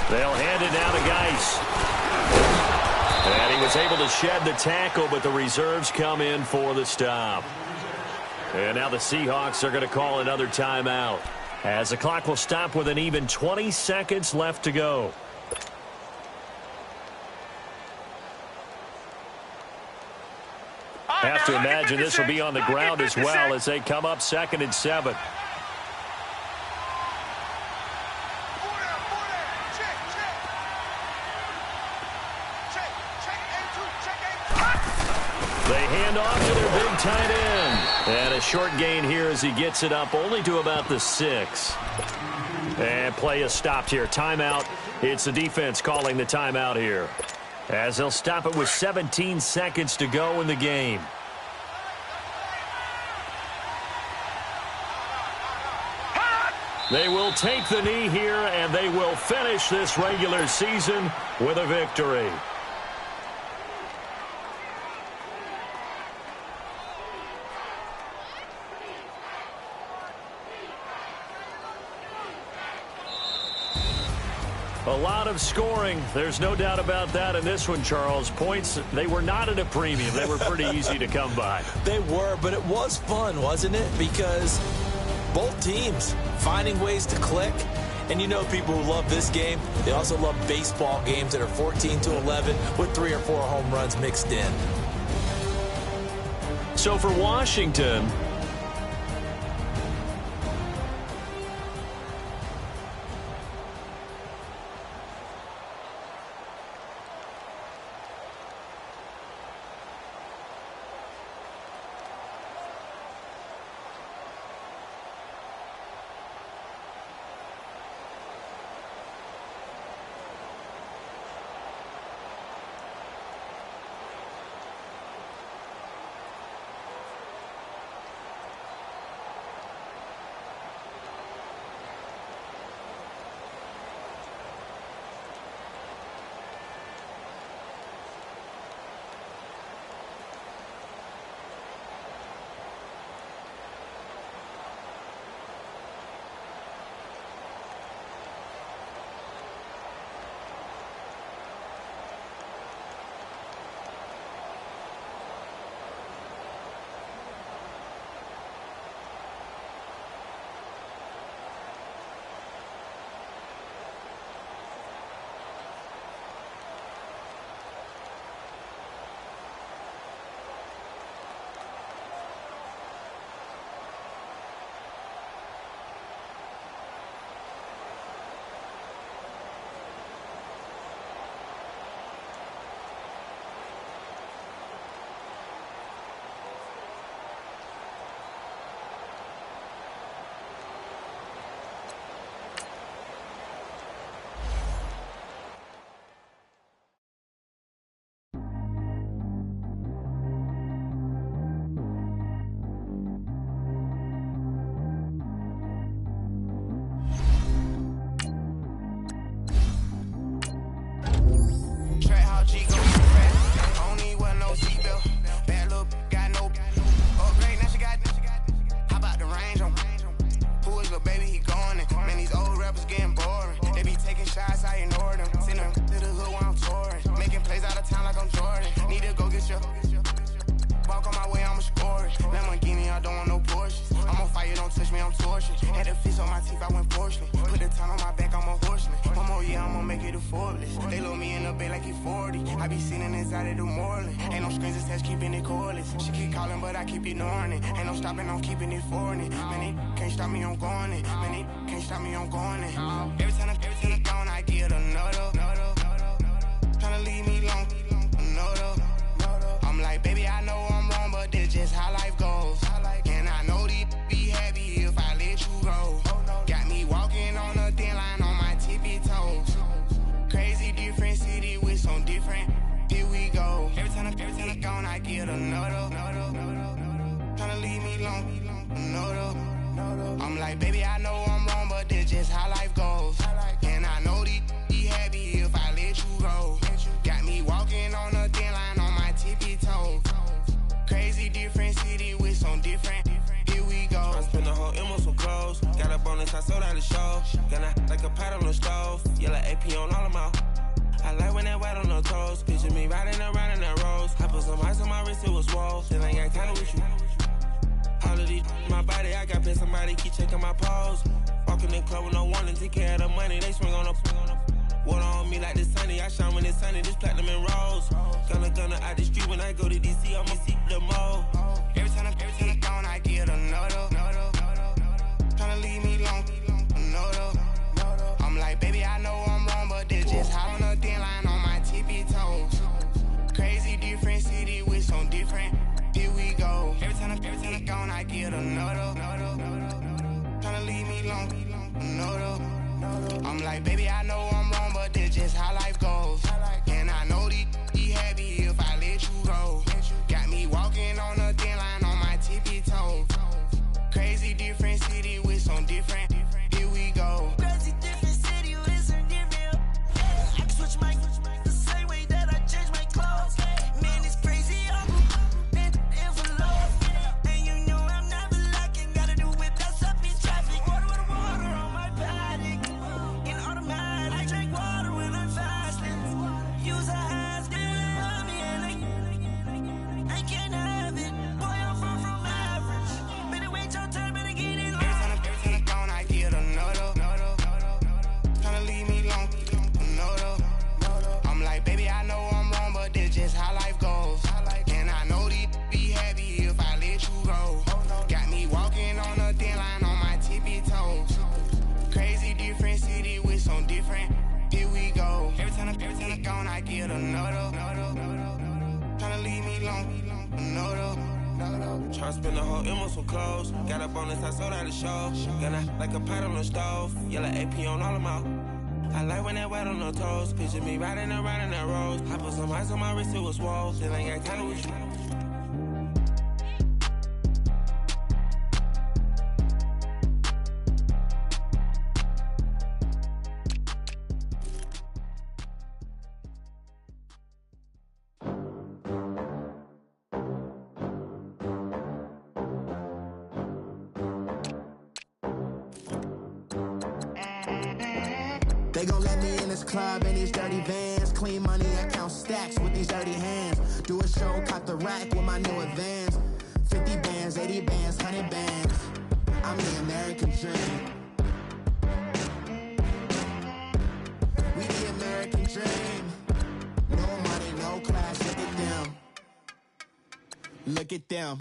They'll hand it down to Geis. And he was able to shed the tackle, but the reserves come in for the stop. And now the Seahawks are going to call another timeout, as the clock will stop with an even 20 seconds left to go. Have to imagine this will be on the ground as well as they come up 2nd and 7. They hand off to their big tight end. And a short gain here as he gets it up only to about the 6. And play is stopped here. Timeout. It's the defense calling the timeout here, as they'll stop it with 17 seconds to go in the game. They will take the knee here, and they will finish this regular season with a victory. A lot of scoring. There's no doubt about that in this one, Charles. Points, they were not at a premium. They were pretty easy to come by. They were, but it was fun, wasn't it? Because both teams finding ways to click. And you know people who love this game, they also love baseball games that are 14-11 with 3 or 4 home runs mixed in. So for Washington, on my teeth, I went porcelain. Put the time on my back, I'm a horseman. One more year, I'ma make it a Forbes. They load me in the bay like he 40. I be sitting inside of the Moreland. Ain't no screens attached, keeping it cordless. She keep calling, but I keep ignoring it. Ain't no stopping, I'm keeping it foreign. Man, it can't stop me, I'm going it. Man, it can't stop me, I'm going it. Every time I gone, I get another. Tryna leave me long, another. I'm like, baby, I know I'm wrong, but this just how life goes. And I know these be happy if I let you go. Got me walking on a thin line on my tippy toes. Crazy different city with some different. Here we go. Every time I gone, I get another. Tryna leave me long, another. I'm like, baby, I know I'm wrong, but this just how life goes. And I know these be happy if I let you go. Got me walking on a thin line on my tippy toes. Crazy different city with some different. Here we go. I spent the whole M on some clothes. Got a bonus, I sold out the show. Gonna like a pot on the stove. Yellow AP on all of my. I like when that wet on the toes. Picture me riding around in that rose. I put some ice on my wrist, it was swole. Still ain't got time with you. All of these, my body, I got pissed. Somebody keep checking my pose. Walking in club with no warning, take care of the money. They swing on the. Water on me like the sunny, I shine when it's sunny, this platinum and rose. Gonna out the street when I go to DC, I'ma see the mo. Every time I gone, I get another. Tryna leave me long, another. I'm like, baby, I know I'm wrong, but this just how on a thin line on my tippy toes. Crazy different city with some different. Here we go. Every time I gone, I get another. Tryna leave me long, another. I'm like, baby, I know I'm wrong, but this just how life goes. And I know these be happy if I let you go. Got me walking on a thin line on my tippy toes. Crazy different city with some different. Here we go. Crazy different city with some different. I can switch my the same way that I change my clothes. Man, it's crazy. I'm in envelope. And you know I'm never lacking. Gotta do it, that's up in traffic. Water on my paddock. In automatic. I drink water when I'm fasting. Use a has been on me and I can't have it. Boy, I'm far from average. Better wait your turn, better get in line. Every time I gone, I get another. Tryna leave me long, another. I'm like, baby, I know I'm wrong, but this just how life goes. And I know these be happy if I let you go. Got me walking on a thin line on my tippy toes. Crazy different city with some different. Here we go. Every time I gone, I get another. Tryna leave me long, another. Tryna spend the whole M on some clothes. Got a bonus, I sold out the show. Gonna like a pot on the stove. Yellow AP on all of my. I like when that wet on the toes. Picture me riding around in that rose. I put some ice on my wrist, it was swole. Still ain't got time with you. They gon' let me in this club in these dirty vans. Clean money, I count stacks with these dirty hands. Do a show, caught the rack with my new advance. 50 bands, 80 bands, 100 bands. I'm the American dream. We the American dream. No money, no class, look at them. Look at them,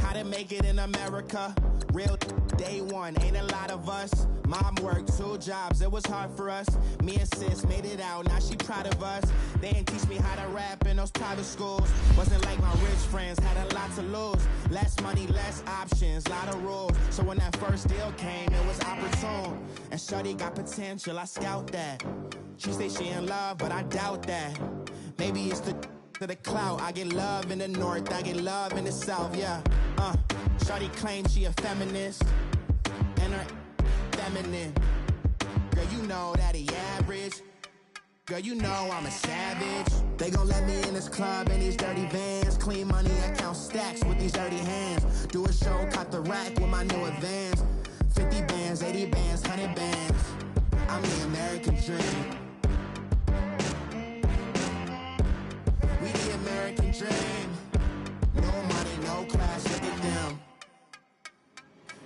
how to make it in America. Real day one, ain't a lot of us. Mom worked 2 jobs, it was hard for us. Me and sis made it out, now she proud of us. They didn't teach me how to rap in those private schools. Wasn't like my rich friends, had a lot to lose. Less money, less options, lot of rules. So when that first deal came, it was opportune. And shorty got potential, I scout that. She say she in love, but I doubt that. Maybe it's the clout. I get love in the north, I get love in the south, yeah. Shorty claims she a feminist, and her feminine. Girl, you know that he average. Girl, you know I'm a savage. They gon' let me in this club in these dirty vans. Clean money, I count stacks with these dirty hands. Do a show, caught the rack with my new advance. 50 bands, 80 bands, 100 bands. I'm the American dream. We the American dream. No money, no class, look at them.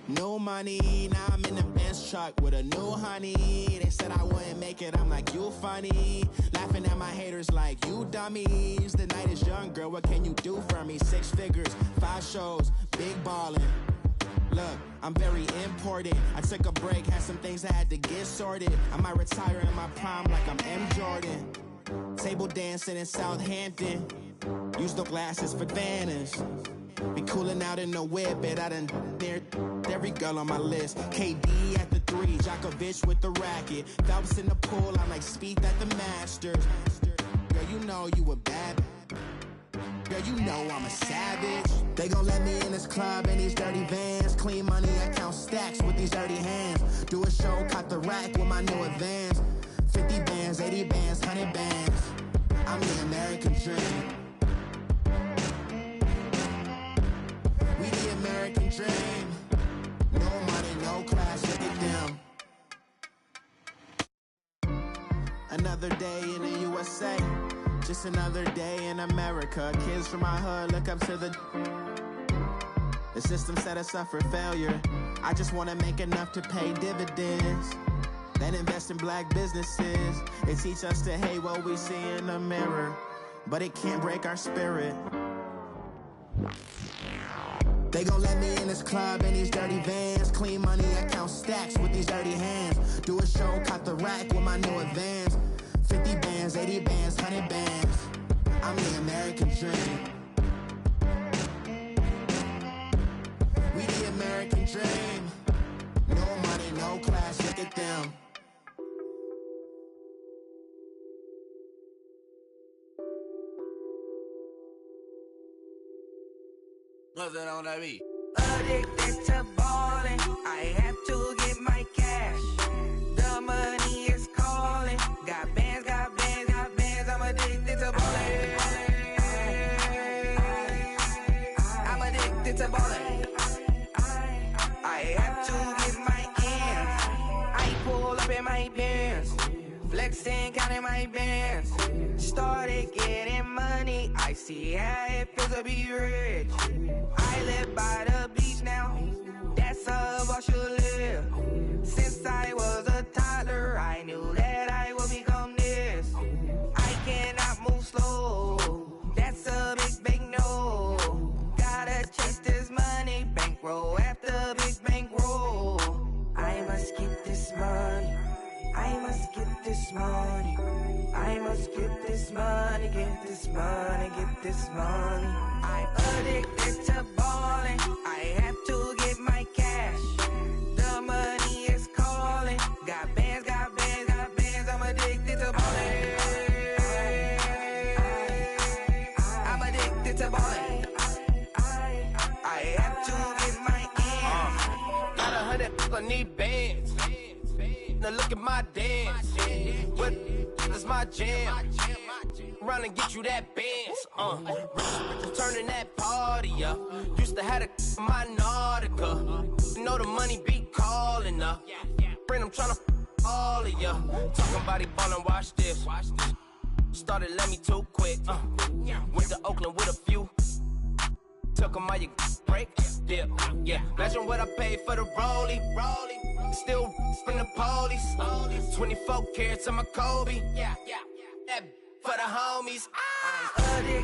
No money, now I'm in the truck with a new honey. They said I wouldn't make it, I'm like, you funny. Laughing at my haters like, you dummies. The night is young, girl, what can you do for me? 6 figures, 5 shows, big ballin'. Look, I'm very important. I took a break, had some things I had to get sorted. I might retire in my prime like I'm M. Jordan. Table dancing in Southampton. Use the glasses for Vannas. Be cooling out in the whip, but I done near every girl on my list. KD at the 3, Djokovic with the racket. Phelps in the pool, I'm like Speed at the Masters. Girl, you know you a bad. Girl, you know I'm a savage. They gon' let me in this club in these dirty vans. Clean money, I count stacks with these dirty hands. Do a show, cut the rack with my new advance. 50 bands, 80 bands, 100 bands. I'm the American dream. We the American dream. No money, no class, look at them. Another day in the USA. Just another day in America. Kids from my hood look up to the system set us up for failure. I just wanna make enough to pay dividends. Then invest in black businesses. They teach us to hate what we see in the mirror, but it can't break our spirit. They gon' let me in this club in these dirty vans. Clean money, I count stacks with these dirty hands. Do a show, cut the rack with my new advance. 50 bands, 80 bands, 100 bands. I'm the American dream. We the American dream. No money, no class, look at them. Nothing on that beat. Addicted to ballin', I have to get my cash. The money is calling. Got bands, got bands, got bands. I'm addicted to ballin'. I'm addicted to ballin'. I have to get my ends. I pull up in my bands, flexing, counting my bands. Started getting money. I see how it feels to be rich. I live by the beach now. That's how I should live. Since I was a toddler, I knew that I would become this. I cannot move slow. That's a big, big no. Gotta chase this money, bankroll after big bankroll. I must get this money. I must get this money. I must get this money, get this money, get this money. I'm addicted to ballin'. I have to get my cash. The money is calling. Got bands, got bands, got bands. I'm addicted to ballin'. I'm addicted to ballin'. I have to get my ends. Got 100, I need bands. Now look at my dance. What is my jam? Run and get you that bands. Turning that party up. Used to have a my Nautica. You know the money be calling up. Friend, I'm tryna all of ya. Talking about it ballin', watch this. Started let me too quick. Went to Oakland with a few. Took 'em all you break. Dip. Yeah. Imagine what I paid for the rollie. Still from the police. 24 carats on my Kobe. Yeah. That for the homies. I'm